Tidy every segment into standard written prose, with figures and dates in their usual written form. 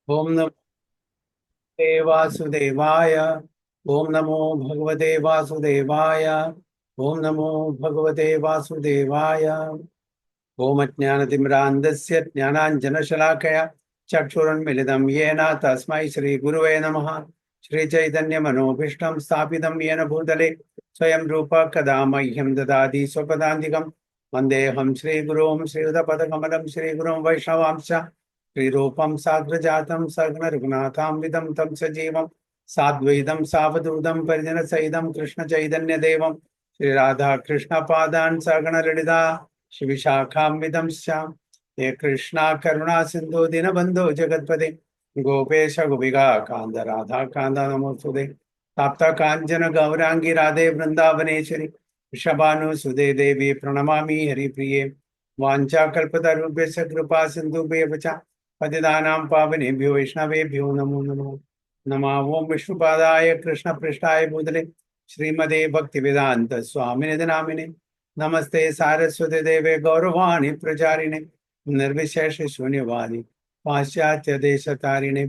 ओम नमो वासुदेवाय। ओम नमो भगवते वासुदेवाय। ओम नमो भगवते वासुदेवाय। ओम अज्ञानतिमिरान्धस्य ज्ञानाञ्जनशलाकया चक्षुरुन्मिलितं येन तस्मै श्रीगुरुवे नमः। श्रीचैतन्यमनोभीष्टं स्थापितं येन भूतले स्वयं रूप कदा मह्यं ददाति स्वपदान्तिकं। वन्देऽहं श्रीगुरुं श्रीयुतपदकमलं श्रीगुरुं वैष्णवांश्च श्रीरूपं साग्रजातं सघ्नरघुनाथान्वितं तं सजीवं साद्वैतं सावधूतं परिजनसहितं कृष्णचैतन्यदेवं श्रीराधाकृष्णपादान् सगणललिता शिविशाखान्वितंश्च हे कृष्णा करुणा सिन्धु दीनबन्धो जगत्पते गोपेश गोपिका कान्त राधा कान्त नमोस्तुते ताप्त काञ्चन गौरांगी राधे वृन्दावनेश्वरी वृषभानुसुते देवी प्रणमामि हरिप्रिये वाञ्छाकल्पतरुभ्यश्च कृपा सिन्धुभ्येव च पतितानां पावनेभ्यो वैष्णवेभ्यो नमो नमः। नमः ओं विष्णुपादाय कृष्णपृष्ठाय भूतले श्रीमते भक्तिवेदान्त स्वामिनिधि नामिने नमस्ते सारस्वती देवे गौरवाणी प्रचारिणे निर्विशेष शून्यवादी पाश्चात्य देश तारिणे।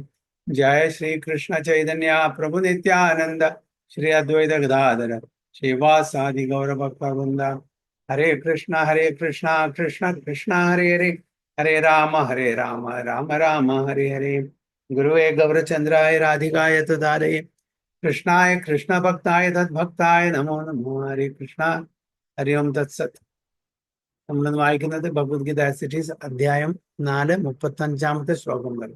जय श्री कृष्ण चैतन्य प्रभु नित्यानंद श्री अद्वैत गदाधर श्रीवासादि गौर भक्तवृंद। हरे कृष्णा कृष्ण कृष्ण हरे हरे हरे राम राम राम हरे हरे। गुरुवे गौरचंद्राय राधिकाय तदालये कृष्णाय कृष्ण भक्ताय तद्भक्ताय नमो नमो। हरे कृष्णा हरि ओम तत्सत्। നമ്മൾ വായിക്കുന്നത് ഭഗവത്ഗീത സിറ്റീസ് അധ്യായം 4 35-ാമത്തെ ശ്ലോകം വരെ.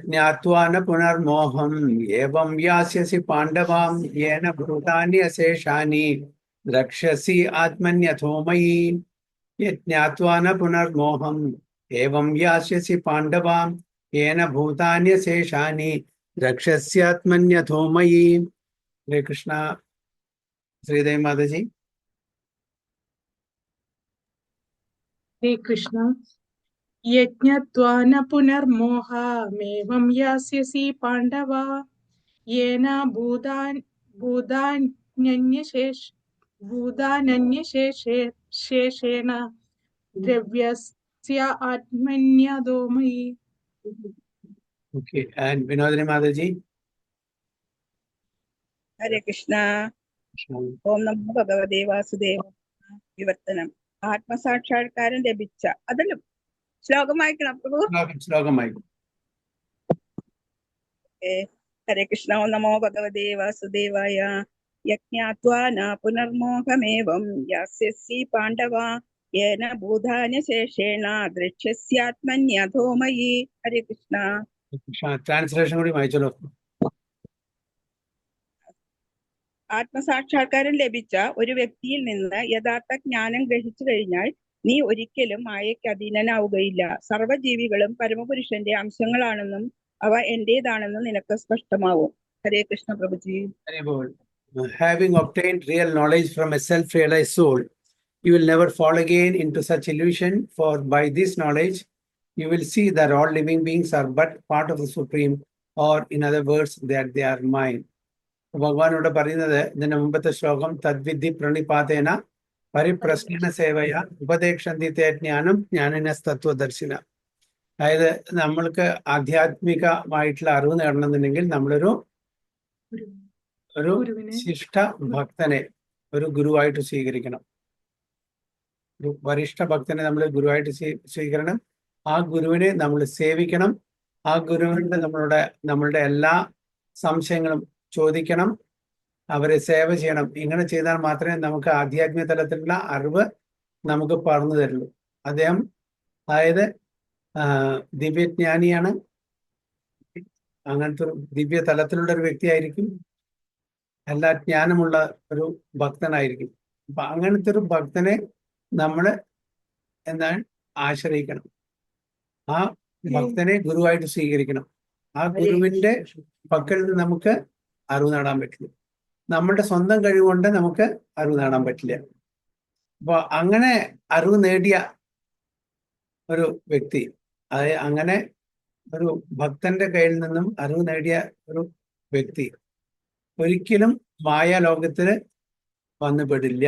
ജ്ഞാത്വാ ന പുനർമോഹം ഏവം യാസ്യസി പാണ്ഡവാം യേന ഭൂതാന്യശേഷാനി രക്ഷസി ആത്മന്യഥോ മയി. ജ്ഞാത്വാ ന പുനർമോഹം ഏവം യാസ്യസി പാണ്ഡവാം യേന ഭൂതാന്യശേഷാനി രക്ഷസ്യാത്മന്യഥോ മയി. ഹരേ കൃഷ്ണ. ശ്രീദേവി മാതാജി. ഹരേ കൃഷ്ണ. യജ്ഞത്വാ ന പുനർമോഹമേവം യാസ്യസി Pandava യേന ഭൂതാനന്യശേഷേണ ദ്രവ്യസ്യ ആത്മന്യതോ മയി. Okay, and Vinodini Mataji. ഹരേ കൃഷ്ണ. ഓം നമോ ഭഗവതേ വാസുദേവ. വിവർത്തനം. ആത്മസാക്ഷാത്കാരം ലഭിച്ച അതല്ലോ ശ്ലോകം വായിക്കണം പ്രഭു. ശ്ലോകം വായിക്കും. ഹരേ കൃഷ്ണ. ഓം നമോ ഭഗവതേ വാസുദേവായ. യജ്ഞാത്വാ ന പുനർമോഹമേവം യാസ്യസി പാണ്ഡവ യേന ഭൂതാന്യശേഷേണ ദ്രക്ഷ്യസ്യാത്മന്യഥോ മയി. ഹരേ കൃഷ്ണ. ട്രാൻസ്ലേഷൻ കൂടി വായിച്ചല്ലോ. ആത്മസാക്ഷാത്കാരം ലഭിച്ച ഒരു വ്യക്തിയിൽ നിന്ന് യഥാർത്ഥ ജ്ഞാനം ഗ്രഹിച്ചു കഴിഞ്ഞാൽ നീ ഒരിക്കലും മായയ്ക്ക് അധീനനാവുകയില്ല. സർവ്വജീവികളും പരമപുരുഷന്റെ അംശങ്ങളാണെന്നും അവ എന്റേതാണെന്നും നിനക്ക് സ്പഷ്ടമാവും. ഹരേ Krishna പ്രഭുജി. Having obtained real knowledge from a self-realized soul, you will never fall again into such illusion, for by this knowledge you will see that all living beings are but part of the Supreme, or in other words, that they are mine. ഭഗവാനോട് പറയുന്നത് ഇതിന്റെ മുമ്പത്തെ ശ്ലോകം തദ്വിധി പ്രണിപാതേന പരിപ്രശ്ന സേവയ ഉപദേക്ഷന്തിത്തെ ജ്ഞാനം ജ്ഞാനിന തത്വദർശിന. അതായത് നമ്മൾക്ക് ആധ്യാത്മികമായിട്ടുള്ള അറിവ് നേടണമെന്നുണ്ടെങ്കിൽ നമ്മളൊരു ശിഷ്ട ഭക്തനെ ഒരു ഗുരുവായിട്ട് സ്വീകരിക്കണം. ഒരു വരിഷ്ഠ ഭക്തനെ നമ്മൾ ഗുരുവായിട്ട് സ്വീകരിക്കണം. ആ ഗുരുവിനെ നമ്മൾ സേവിക്കണം. ആ ഗുരുവിന്റെ നമ്മളുടെ എല്ലാ സംശയങ്ങളും ചോദിക്കണം, അവരെ സേവ ചെയ്യണം. ഇങ്ങനെ ചെയ്താൽ മാത്രമേ നമുക്ക് ആധ്യാത്മിക തലത്തിലുള്ള അറിവ് നമുക്ക് പറഞ്ഞു തരുള്ളൂ. അദ്ദേഹം അതായത് ദിവ്യജ്ഞാനിയാണ്, അങ്ങനത്തെ ഒരു ദിവ്യ തലത്തിലുള്ള ഒരു വ്യക്തിയായിരിക്കും, എല്ലാ ജ്ഞാനമുള്ള ഒരു ഭക്തനായിരിക്കും. അപ്പൊ അങ്ങനത്തെ ഒരു ഭക്തനെ നമ്മൾ എന്താണ് ആശ്രയിക്കണം. ആ ഭക്തനെ ഗുരുവായിട്ട് സ്വീകരിക്കണം. ആ ഗുരുവിന്റെ പക്കൽ നിന്ന് നമുക്ക് അറിവ് നേടാൻ പറ്റില്ല. നമ്മളുടെ സ്വന്തം കഴിവുകൊണ്ട് നമുക്ക് അറിവ് നേടാൻ പറ്റില്ല. അപ്പൊ അങ്ങനെ അറിവ് നേടിയ ഒരു വ്യക്തി, അതായത് അങ്ങനെ ഒരു ഭക്തന്റെ കയ്യിൽ നിന്നും അറിവ് നേടിയ ഒരു വ്യക്തി ഒരിക്കലും മായാലോകത്തിൽ വന്നു പെടില്ല.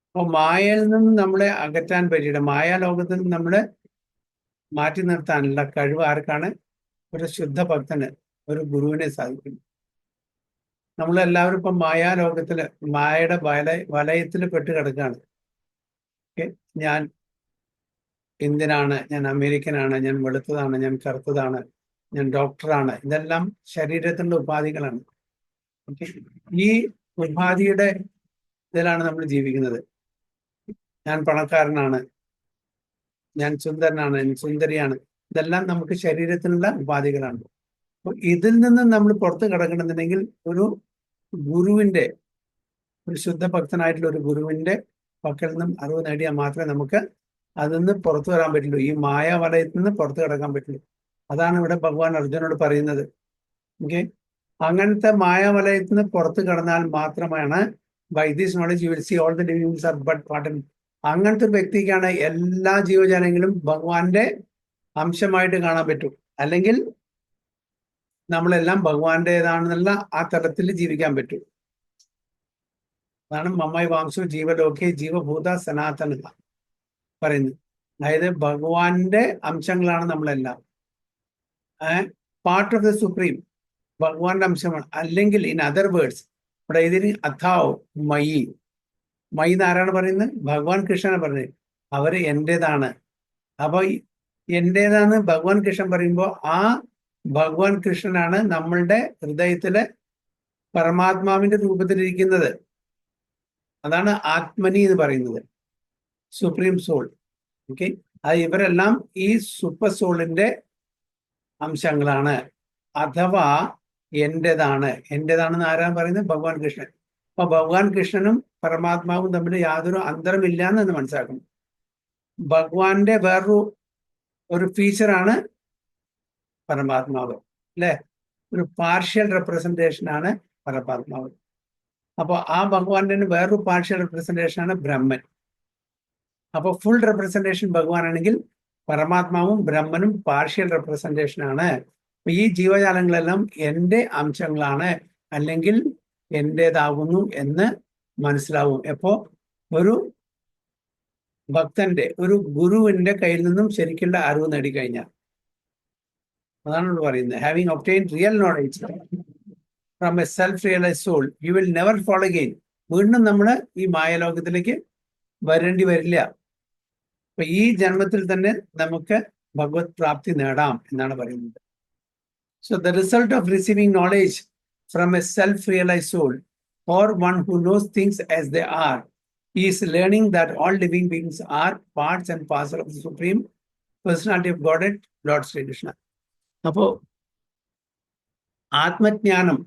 അപ്പൊ മായയിൽ നിന്ന് നമ്മളെ അകറ്റാൻ പറ്റിയിട്ട് മായാലോകത്തിൽ നിന്ന് നമ്മളെ മാറ്റി നിർത്താനുള്ള കഴിവ് ആർക്കാണ്? ഒരു ശുദ്ധ ഭക്തന്, ഒരു ഗുരുവിനെ സാധിക്കുന്നു. നമ്മളെല്ലാവരും ഇപ്പം മായാലോകത്തില് മായയുടെ വലയത്തിൽ പെട്ട് കിടക്കുകയാണ്. ഞാൻ ഇന്ത്യനാണ്, ഞാൻ അമേരിക്കനാണ്, ഞാൻ വെളുത്തതാണ്, ഞാൻ കറുത്തതാണ്, ഞാൻ ഡോക്ടറാണ്. ഇതെല്ലാം ശരീരത്തിന്റെ ഉപാധികളാണ്. ഈ ഉപാധിയുടെ ഇതിലാണ് നമ്മൾ ജീവിക്കുന്നത്. ഞാൻ പണക്കാരനാണ്, ഞാൻ സുന്ദരനാണ്, ഞാൻ സുന്ദരിയാണ്. ഇതെല്ലാം നമുക്ക് ശരീരത്തിനുള്ള ഉപാധികളാണ്. അപ്പൊ ഇതിൽ നിന്ന് നമ്മൾ പുറത്ത് കിടക്കണമെന്നുണ്ടെങ്കിൽ ഒരു ഗുരുവിന്റെ, ഒരു ശുദ്ധ ഭക്തനായിട്ടുള്ള ഒരു ഗുരുവിന്റെ പക്കൽ നിന്നും അറിവ് നേടിയാൽ മാത്രമേ നമുക്ക് അതിൽ നിന്ന് പുറത്തു വരാൻ പറ്റുള്ളൂ. ഈ മായ വലയത്തിൽ നിന്ന് പുറത്തു കിടക്കാൻ പറ്റുള്ളൂ. അതാണ് ഇവിടെ ഭഗവാൻ അർജുനോട് പറയുന്നത്. ഓക്കെ, അങ്ങനത്തെ മായാവലയത്തിൽ നിന്ന് പുറത്തു കടന്നാൽ മാത്രമാണ് by this knowledge you will see all the living are but part. അങ്ങനത്തെ ഒരു വ്യക്തിക്കാണ് എല്ലാ ജീവജാലങ്ങളും ഭഗവാന്റെ അംശമായിട്ട് കാണാൻ പറ്റും. അല്ലെങ്കിൽ നമ്മളെല്ലാം ഭഗവാന്റേതാണെന്നുള്ള ആ തലത്തിൽ ജീവിക്കാൻ പറ്റും. അതാണ് മമ്മായി വാംശു ജീവലോകെ ജീവഭൂത സനാതന പറയുന്നത്. അതായത് ഭഗവാന്റെ അംശങ്ങളാണ് നമ്മളെല്ലാം. പാർട്ട് ഓഫ് ദ സുപ്രീം, ഭഗവാന്റെ അംശമാണ്. അല്ലെങ്കിൽ ഇൻ അതർ വേർഡ്സ് ഇവിടെ ഇതിന് അഥാവ് മയി, മയി എന്ന് ആരാണ് പറയുന്നത്? ഭഗവാൻ കൃഷ്ണനാണ് പറയുന്നത്. അവര് എന്റേതാണ്. അപ്പൊ എന്റേതാണ് ഭഗവാൻ കൃഷ്ണൻ പറയുമ്പോൾ ആ ഭഗവാൻ കൃഷ്ണനാണ് നമ്മളുടെ ഹൃദയത്തിലെ പരമാത്മാവിന്റെ രൂപത്തിലിരിക്കുന്നത്. അതാണ് ആത്മനി എന്ന് പറയുന്നത്, സുപ്രീം സോൾ. ഓക്കെ, അത് ഇവരെല്ലാം ഈ സൂപ്പർ സോളിന്റെ അംശങ്ങളാണ്. അഥവാ എന്റേതാണ്. എന്റേതാണെന്ന് ആരാണ് പറയുന്നത്? ഭഗവാൻ കൃഷ്ണൻ. അപ്പൊ ഭഗവാൻ കൃഷ്ണനും പരമാത്മാവും തമ്മിൽ യാതൊരു അന്തരമില്ല എന്ന് മനസ്സിലാക്കണം. ഭഗവാന്റെ ഒരു ഫീച്ചറാണ് പരമാത്മാവ്, അല്ലെ? ഒരു പാർഷ്യൽ റെപ്രസെന്റേഷൻ ആണ് പരമാത്മാവ്. അപ്പൊ ആ ഭഗവാന്റെ വേറൊരു പാർഷ്യൽ റെപ്രസെന്റേഷൻ ആണ് ബ്രഹ്മൻ. അപ്പൊ ഫുൾ റെപ്രസെന്റേഷൻ ഭഗവാൻ ആണെങ്കിൽ പരമാത്മാവും ബ്രഹ്മനും പാർഷ്യൽ റെപ്രസെന്റേഷൻ ആണ്. ഈ ജീവജാലങ്ങളെല്ലാം എൻ്റെ അംശങ്ങളാണ്, അല്ലെങ്കിൽ എൻ്റേതാകുന്നു എന്ന് മനസ്സിലാവും. എപ്പോ ഒരു ഭക്തന്റെ, ഒരു ഗുരുവിന്റെ കയ്യിൽ നിന്നും ശരിക്കുള്ള അറിവ് നേടിക്കഴിഞ്ഞാൽ. അതാണ് പറയുന്നത്. Having obtained real knowledge from a self realise soul you will never fall again. വീണ്ടും നമ്മൾ ഈ മായലോകത്തിലേക്ക് വരേണ്ടി വരില്ല. അപ്പൊ ഈ ജന്മത്തിൽ തന്നെ നമുക്ക് ഭഗവത് പ്രാപ്തി നേടാം എന്നാണ് പറയുന്നത്. So the result of receiving knowledge from a self realise soul or one who knows things as they are is learning that all living beings are parts and parcel of the Supreme Personality of Godhead, Lord Sri Krishna. അപ്പോ ആത്മജ്ഞാനം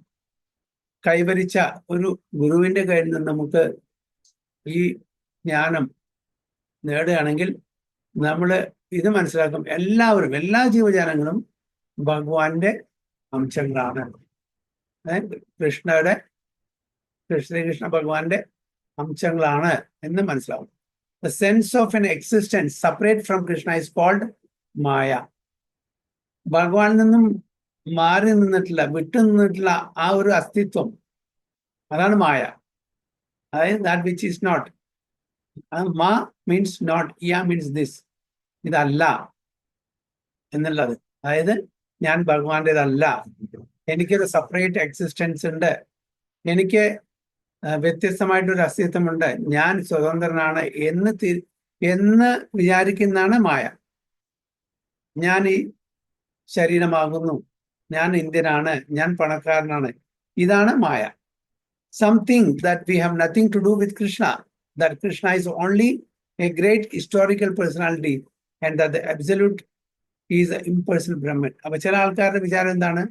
കൈവരിച്ച ഒരു ഗുരുവിന്റെ കയ്യിൽ നിന്ന് നമുക്ക് ഈ ജ്ഞാനം നേടുകയാണെങ്കിൽ നമ്മൾ ഇത് മനസ്സിലാക്കും, എല്ലാവരും, എല്ലാ ജീവജാലങ്ങളും ഭഗവാന്റെ അംശങ്ങളാണ്. ശ്രീകൃഷ്ണ ഭഗവാന്റെ അംശങ്ങളാണ് എന്ന് മനസ്സിലാവും. The sense of an existence separate from Krishna is called മായ. ഭഗവാനിൽ നിന്നും മാറി നിന്നിട്ടില്ല, വിട്ടു നിന്നിട്ടുള്ള ആ ഒരു അസ്തിത്വം, അതാണ് മായ. അതായത് that which is not. മാ മീൻസ് നോട്ട്, യ മീൻസ് ദിസ്, ഇതല്ല എന്നുള്ളത്. അതായത് ഞാൻ ഭഗവാന്റേതല്ല, എനിക്കൊരു സെപ്പറേറ്റ് എക്സിസ്റ്റൻസ് ഉണ്ട്, എനിക്ക് വ്യത്യസ്തമായിട്ടൊരു അസ്തിത്വമുണ്ട്, ഞാൻ സ്വതന്ത്രനാണ് എന്ന് വിചാരിക്കുന്നതാണ് മായ. ഞാൻ ഈ ശരീരമാകുന്നു, ഞാൻ ഇന്ത്യനാണ്, ഞാൻ പണക്കാരനാണ്, ഇതാണ് മായ. Something that we have nothing to do with Krishna, that Krishna is only a great historical personality and that the absolute is an impersonal Brahman. അപ്പൊ ചില ആൾക്കാരുടെ വിചാരം എന്താണ്?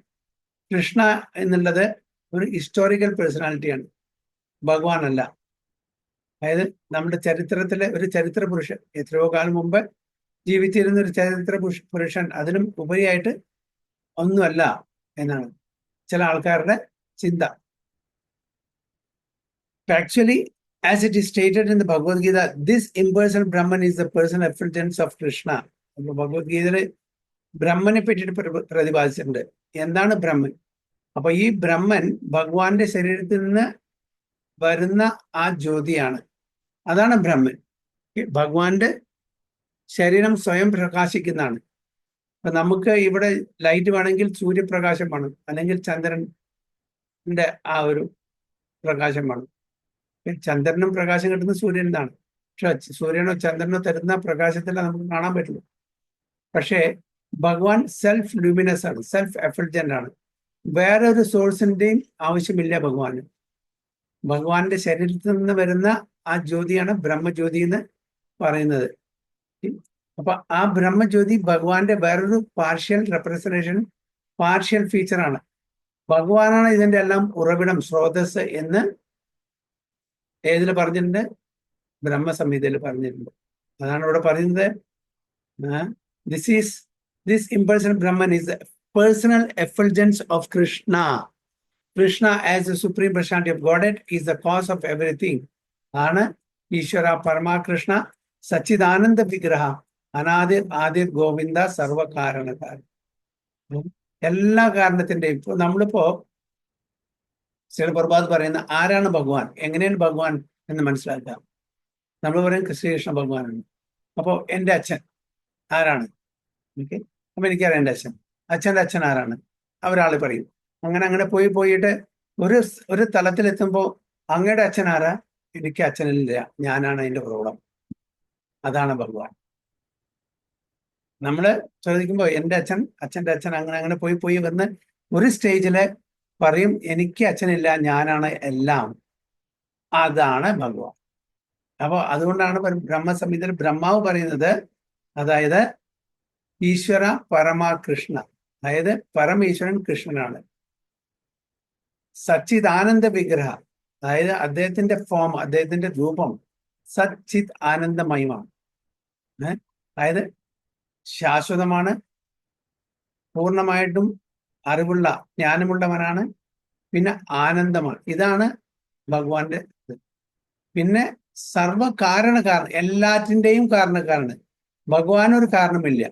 കൃഷ്ണ എന്നുള്ളത് ഒരു ഹിസ്റ്റോറിക്കൽ പേഴ്സണാലിറ്റിയാണ്, ഭഗവാൻ അല്ല. അതായത് നമ്മുടെ ചരിത്രത്തിലെ ഒരു ചരിത്ര പുരുഷൻ, എത്രയോ കാലം മുമ്പ് ജീവിച്ചിരുന്ന ഒരു ചരിത്ര പുരുഷൻ, അതിനും ഉപരിയായിട്ട് ഒന്നുമല്ല എന്നാണ് ചില ആൾക്കാരുടെ ചിന്ത. Actually as it is stated in the Bhagavad Gita, this impersonal Brahman is the personal effulgence of Krishna. ഭഗവത്ഗീതയില് ബ്രഹ്മനെ പറ്റിയിട്ട് പ്രതിപാദിച്ചിട്ടുണ്ട്. എന്താണ് ബ്രഹ്മൻ? അപ്പൊ ഈ ബ്രഹ്മൻ ഭഗവാന്റെ ശരീരത്തിൽ നിന്ന് വരുന്ന ആ ജ്യോതിയാണ്. അതാണ് ബ്രഹ്മൻ. ഭഗവാന്റെ ശരീരം സ്വയം പ്രകാശിക്കുന്നതാണ്. അപ്പൊ നമുക്ക് ഇവിടെ ലൈറ്റ് വേണമെങ്കിൽ സൂര്യപ്രകാശം വേണം, അല്ലെങ്കിൽ ചന്ദ്രന്റെ ആ ഒരു പ്രകാശം വേണം. ചന്ദ്രനും പ്രകാശം കിട്ടുന്നത് സൂര്യനിൽ നിന്നാണ്. പക്ഷെ സൂര്യനോ ചന്ദ്രനോ തരുന്ന പ്രകാശത്തില നമുക്ക് കാണാൻ പറ്റുള്ളൂ. പക്ഷേ ഭഗവാൻ സെൽഫ് ലൂമിനസ് ആണ്, സെൽഫ് എഫൾജന്റ് ആണ്. വേറൊരു സോഴ്സിന്റെയും ആവശ്യമില്ല ഭഗവാന്. ഭഗവാന്റെ ശരീരത്തിൽ നിന്ന് വരുന്ന ആ ജ്യോതിയാണ് ബ്രഹ്മജ്യോതി എന്ന് പറയുന്നത്. അപ്പൊ ആ ബ്രഹ്മജ്യോതി ഭഗവാന്റെ വേറൊരു പാർഷ്യൽ റെപ്രസെന്റേഷൻ, പാർഷ്യൽ ഫീച്ചറാണ്. ഭഗവാനാണ് ഇതിന്റെ എല്ലാം ഉറവിടം, സ്രോതസ് എന്ന് ഏതിൽ പറഞ്ഞിട്ടുണ്ട്? ബ്രഹ്മസംഹിതയിൽ പറഞ്ഞിട്ടുണ്ട്. അതാണ് ഇവിടെ പറയുന്നത്. This impersonal Brahman is personal effulgence of Krishna. Krishna as a supreme personality of Godhead is the cause of everything. ആണ് ഈശ്വര പരമാകൃഷ്ണ സച്ചിദാനന്ദ വിഗ്രഹ അനാദിർ ആദിർ ഗോവിന്ദ സർവകാരണകാരൻ. എല്ലാ കാരണത്തിന്റെയും. ഇപ്പൊ നമ്മളിപ്പോ ശ്രീ പ്രഭാത് പറയുന്ന ആരാണ് ഭഗവാൻ, എങ്ങനെയാണ് ഭഗവാൻ എന്ന് മനസ്സിലാക്കാം. നമ്മൾ പറയും ശ്രീകൃഷ്ണ ഭഗവാനാണ്. അപ്പോൾ എൻ്റെ അച്ഛൻ ആരാണ്? ഓക്കെ, അപ്പൊ എനിക്കറിയാം എൻ്റെ അച്ഛൻ. അച്ഛൻ്റെ അച്ഛൻ ആരാണ്? ഒരാൾ പറയും. അങ്ങനെ പോയിട്ട് ഒരു തലത്തിലെത്തുമ്പോൾ അങ്ങയുടെ അച്ഛൻ ആരാ? എനിക്ക് അച്ഛനില്ല, ഞാനാണ് അതിന്റെ പ്രോബ്ലം. അതാണ് ഭഗവാൻ. നമ്മള് ചോദിക്കുമ്പോൾ എൻ്റെ അച്ഛൻ, അച്ഛൻ്റെ അച്ഛൻ, അങ്ങനെ പോയി വന്ന് ഒരു സ്റ്റേജില് പറയും എനിക്ക് അച്ഛനില്ല, ഞാനാണ് എല്ലാം. അതാണ് ഭഗവാൻ. അപ്പൊ അതുകൊണ്ടാണ് ബ്രഹ്മസംഹിതയിൽ ബ്രഹ്മാവ് പറയുന്നത്, അതായത് ഈശ്വര പരമാകൃഷ്ണ, അതായത് പരമേശ്വരൻ കൃഷ്ണനാണ്. സച്ചിദാനന്ദ വിഗ്രഹ, അതായത് അദ്ദേഹത്തിന്റെ ഫോം, അദ്ദേഹത്തിന്റെ രൂപം സച്ചിത് ആനന്ദമയമാണ്. അതായത് ശാശ്വതമാണ്, പൂർണ്ണമായിട്ടും അറിവുള്ള ജ്ഞാനമുള്ളവനാണ്, പിന്നെ ആനന്ദമാണ്. ഇതാണ് ഭഗവാന്റെ ഇത്. പിന്നെ സർവകാരണക്കാരൻ, എല്ലാറ്റിൻ്റെയും കാരണക്കാരന്. ഭഗവാൻ ഒരു കാരണമില്ല.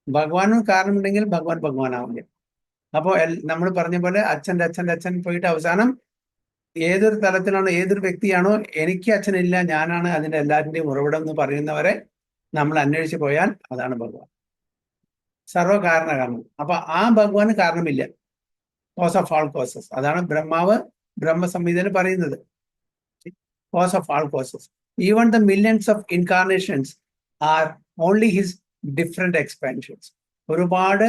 ഭഗവാനൊരു കാരണമുണ്ടെങ്കിൽ ഭഗവാൻ ഭഗവാനാവില്ല. അപ്പോൾ നമ്മൾ പറഞ്ഞ പോലെ അച്ഛൻ്റെ അച്ഛൻ്റെ അച്ഛൻ പോയിട്ട് അവസാനം ഏതൊരു തലത്തിലാണോ, ഏതൊരു വ്യക്തിയാണോ എനിക്ക് അച്ഛനില്ല, ഞാനാണ് അതിൻ്റെ എല്ലാറ്റിൻ്റെയും ഉറവിടം എന്ന് പറയുന്നവരെ നമ്മൾ അന്വേഷിച്ച് പോയാൽ അതാണ് ഭഗവാൻ, സർവകാരണകാരണം. അപ്പൊ ആ ഭഗവാന് കാരണമില്ല, കോസ് ഓഫ് ആൾ കോസസ്. അതാണ് ബ്രഹ്മാവ് ബ്രഹ്മസംഹിതയിൽ പറയുന്നത്, cause of all causes. Even the millions of incarnations are only his different expansions. ഒരുപാട്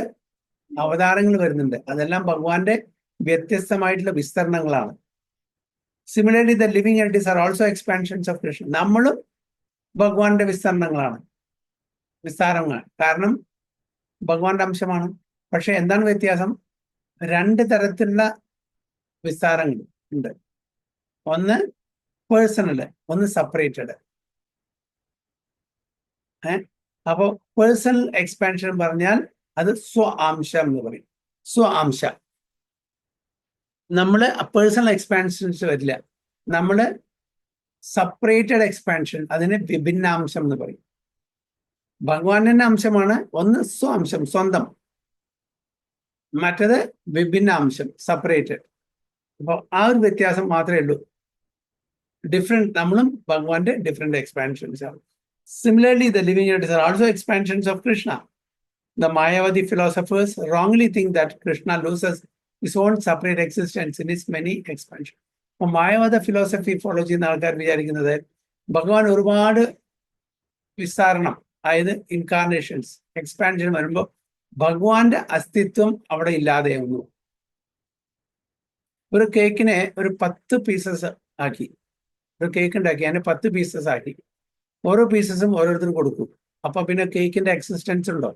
അവതാരങ്ങൾ വരുന്നുണ്ട്, അതെല്ലാം ഭഗവാന്റെ വ്യത്യസ്തമായിട്ടുള്ള വിസ്തരണങ്ങളാണ്. Similarly the living entities are also expansions of Krishna. നമ്മളും ഭഗവാന്റെ വിസ്തരണങ്ങളാണ്, വിസ്താരങ്ങൾ. കാരണം ഭഗവാന്റെ അംശമാണ്. പക്ഷെ എന്താണ് വ്യത്യാസം? രണ്ട് തരത്തിലുള്ള വിസ്താരങ്ങൾ ഉണ്ട്. ഒന്ന് പേഴ്സണല്, ഒന്ന് സെപ്പറേറ്റഡ്. അപ്പോ പേഴ്സണൽ എക്സ്പാൻഷൻ പറഞ്ഞാൽ അത് സ്വഅംശം എന്ന് പറയും. സ്വഅംശ. നമ്മള് പേഴ്സണൽ എക്സ്പാൻഷൻസ് വരില്ല, നമ്മള് സെപ്പറേറ്റഡ് എക്സ്പാൻഷൻ, അതിന് വിഭിന്നാംശം എന്ന് പറയും. ഭഗവാന്റെ അംശമാണ് ഒന്ന് സ്വഅംശം, സ്വന്തം. മറ്റത് വിഭിന്നാംശം, സെപ്പറേറ്റഡ്. അപ്പോൾ ആ ഒരു വ്യത്യാസം മാത്രമേ ഉള്ളൂ. ഡിഫറെന്റ്, നമ്മളും ഭഗവാന്റെ ഡിഫറെന്റ് എക്സ്പാൻഷൻസ് ആണ്. Similarly, the living entities are also expansions of Krishna. The Mayavadi philosophers wrongly think that Krishna loses his own separate existence in his many expansions. അപ്പോൾ മായവാദ ഫിലോസഫി ഫോളോ ചെയ്യുന്ന ആൾക്കാർ വിചാരിക്കുന്നത് ഭഗവാൻ ഒരുപാട് വിസ്താരണം, അതായത് ഇൻകാർണേഷൻസ്, എക്സ്പാൻഷൻ വരുമ്പോൾ ഭഗവാന്റെ അസ്തിത്വം അവിടെ ഇല്ലാതെയാവുന്നു. ഒരു കേക്കിനെ ഒരു 10 പീസസ് ആക്കി, ഒരു കേക്ക് ഉണ്ടാക്കി അതിനെ 10 പീസസ് ആക്കി, ഓരോ പീസസും ഓരോരുത്തരും കൊടുക്കും. അപ്പൊ പിന്നെ കേക്കിന്റെ എക്സിസ്റ്റൻസ് ഉണ്ടോ?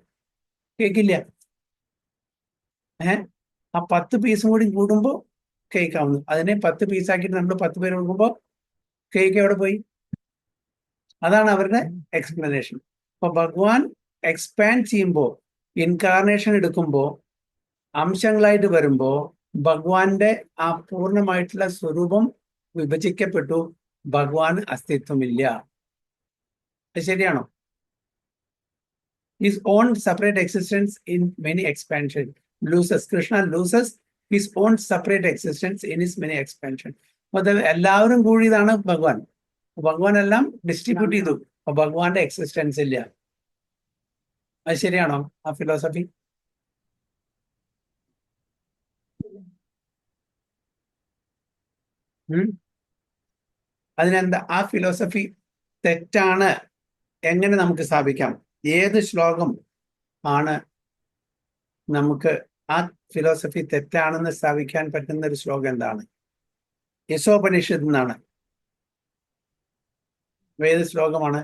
കേക്കില്ല. ആ 10 പീസും കൂടി കൂടുമ്പോൾ കേക്ക് ആവുന്നു. അതിനെ 10 പീസാക്കിയിട്ട് നമ്മൾ 10 പേര് കൊടുക്കുമ്പോൾ കേക്ക് എവിടെ പോയി? അതാണ് അവരുടെ എക്സ്പ്ലനേഷൻ. അപ്പൊ ഭഗവാൻ എക്സ്പാൻഡ് ചെയ്യുമ്പോൾ, ഇൻകാർണേഷൻ എടുക്കുമ്പോൾ, അംശങ്ങളായിട്ട് വരുമ്പോൾ ഭഗവാന്റെ ആ പൂർണ്ണമായിട്ടുള്ള സ്വരൂപം വിഭജിക്കപ്പെട്ടു, ഭഗവാൻ അസ്തിത്വമില്ല. ശരിയാണോ? His own separate existence in many expansion loses. Krishna loses his own separate existence in his many expansion. അപ്പൊ എല്ലാവരും കൂടിയതാണ് ഭഗവാൻ. ഭഗവാൻ എല്ലാം ഡിസ്ട്രിബ്യൂട്ട് ചെയ്തു. അപ്പൊ ഭഗവാന്റെ എക്സിസ്റ്റൻസ് ഇല്ല. അത് ശരിയാണോ ആ ഫിലോസഫി? അതിനെന്താ ആ ഫിലോസഫി തെറ്റാണ് എങ്ങനെ നമുക്ക് സ്ഥാപിക്കാം? ഏത് ശ്ലോകം ആണ് നമുക്ക് ആ ഫിലോസഫി തെറ്റാണെന്ന് സ്ഥാപിക്കാൻ പറ്റുന്ന ഒരു ശ്ലോകം എന്താണ്? യശോപനിഷത്ത് നിന്നാണ്. ഏത് ശ്ലോകമാണ്?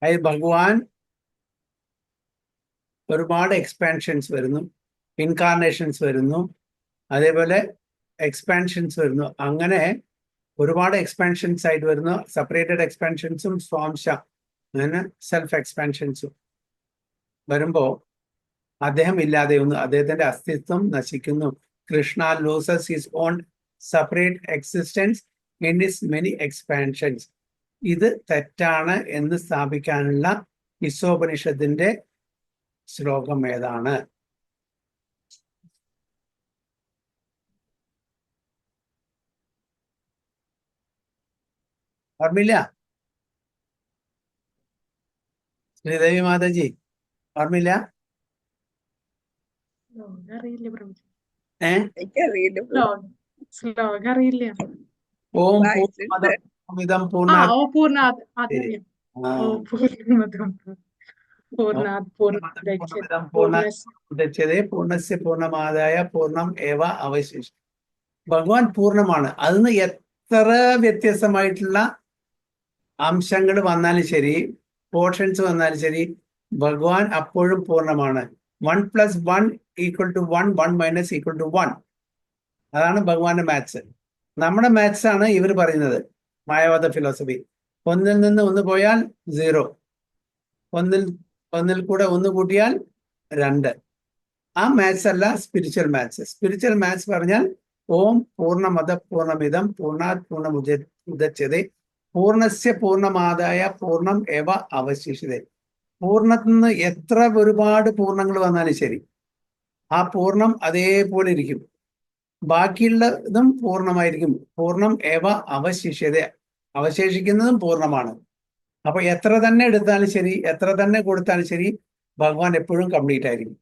അത് ഭഗവാൻ ഒരുപാട് എക്സ്പാൻഷൻസ് വരുന്നു, ഇൻകാർണേഷൻസ് വരുന്നു, അതേപോലെ എക്സ്പാൻഷൻസ് വരുന്നു. അങ്ങനെ ഒരുപാട് എക്സ്പാൻഷൻസ് ആയിട്ട് വരുന്നു. സെപ്പറേറ്റഡ് എക്സ്പാൻഷൻസും സ്വാംശ അങ്ങനെ സെൽഫ് എക്സ്പാൻഷൻസും വരുമ്പോൾ അദ്ദേഹം ഇല്ലാതെയുന്നു, അദ്ദേഹത്തിന്റെ അസ്തിത്വം നശിക്കുന്നു. Krishna loses his own separate existence in his many expansions. ഇത് തെറ്റാണ് എന്ന് സ്ഥാപിക്കാനുള്ള ഈശോപനിഷത്തിന്റെ ശ്ലോകം ഏതാണ്? ഓർമ്മയില്ല? ശ്രീദേവി മാതാജി ഓർമ്മയില്ല? അറിയില്ല പ്രഭുജി. എനിക്കറിയില്ല. ശ്ലോകം അറിയില്ല. ഓം വായിച്ചിട്ടുണ്ട്. പൂർണ്ണമദം ആ പൂർണ്ണാത് ഓ പൂർണ്ണാത് അതറിയാം. ഓ പൂർണ്ണമതം പൂർണ്ണാത് പൂർണ്ണമിദം പൂർണ്ണാത് ഉദച്യതേ പൂർണ്ണസ്യ പൂർണ്ണമാദായ പൂർണ്ണം ഏവ അവശിഷ്ടം. ഭഗവാൻ പൂർണ്ണമാണ്. അതിന് എത്ര വ്യത്യസ്തമായിട്ടുള്ള അംശങ്ങൾ വന്നാലും ശരി, പോർഷൻസ് വന്നാലും ശരി, ഭഗവാൻ അപ്പോഴും പൂർണ്ണമാണ്. 1 + 1 = 1, 1 - = 1. അതാണ് ഭഗവാന്റെ മാത്സ്. നമ്മുടെ മാത്സ് ആണ് ഇവർ പറയുന്നത്, മായാവാദ ഫിലോസഫി. ഒന്നിൽ നിന്ന് ഒന്ന് പോയാൽ 0, ഒന്നിൽ കൂടെ ഒന്ന് കൂട്ടിയാൽ 2. ആ മാത്സ് അല്ല സ്പിരിച്വൽ മാത്സ്. സ്പിരിച്വൽ മാത്സ് പറഞ്ഞാൽ ഓം പൂർണ്ണമദ പൂർണ്ണമിദം പൂർണ്ണാത് പൂർണ്ണമുദച്യതേ പൂർണ്ണസ്യ പൂർണ്ണമാദായ പൂർണ്ണം ഏവ അവശിഷ്ടതേ. പൂർണ്ണത്തിൽ നിന്ന് എത്ര ഒരുപാട് പൂർണ്ണങ്ങൾ വന്നാലും ശരി, ആ പൂർണ്ണം അതേപോലെ ഇരിക്കും. ബാക്കിയുള്ളതും പൂർണ്ണമായിരിക്കും. പൂർണ്ണം ഏവ അവശിഷ്യത, അവശേഷിക്കുന്നതും പൂർണ്ണമാണ്. അപ്പൊ എത്ര തന്നെ എടുത്താലും ശരി, എത്ര തന്നെ കൊടുത്താലും ശരി, ഭഗവാൻ എപ്പോഴും കംപ്ലീറ്റ് ആയിരിക്കും.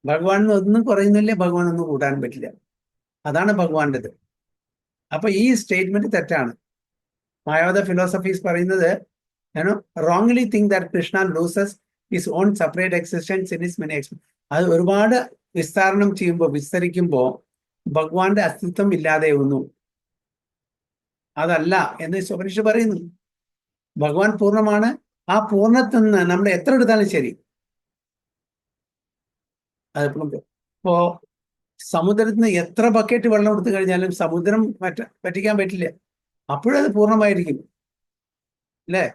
ഭഗവാൻ ഒന്നും കുറയുന്നില്ല, ഭഗവാൻ ഒന്നും കൂട്ടാനും പറ്റില്ല. അതാണ് ഭഗവാന്റേത്. അപ്പൊ ഈ സ്റ്റേറ്റ്മെന്റ് തെറ്റാണ്. മായാവാദ ഫിലോസഫീസ് പറയുന്നത് wrongly think that Krishna loses his own separate existence in his many expressions. അത് ഒരുപാട് വിസ്താരണം ചെയ്യുമ്പോൾ, വിസ്തരിക്കുമ്പോൾ ഭഗവാന്റെ അസ്തിത്വം ഇല്ലാതെയാവുന്നു. അതല്ല എന്ന് ഉപനിഷത്ത് പറയുന്നു. ഭഗവാൻ പൂർണ്ണമാണ്. ആ പൂർണ്ണത്തിൽ നിന്ന് നമ്മൾ എത്ര എടുത്താലും ശരി, അതെപ്പോഴും ഇപ്പോ സമുദ്രത്തിൽ നിന്ന് എത്ര ബക്കറ്റ് വെള്ളം എടുത്തു കഴിഞ്ഞാലും സമുദ്രം പറ്റിക്കാൻ പറ്റില്ല. അപ്പോഴും അത് പൂർണ്ണമായിരിക്കും, അല്ലേ?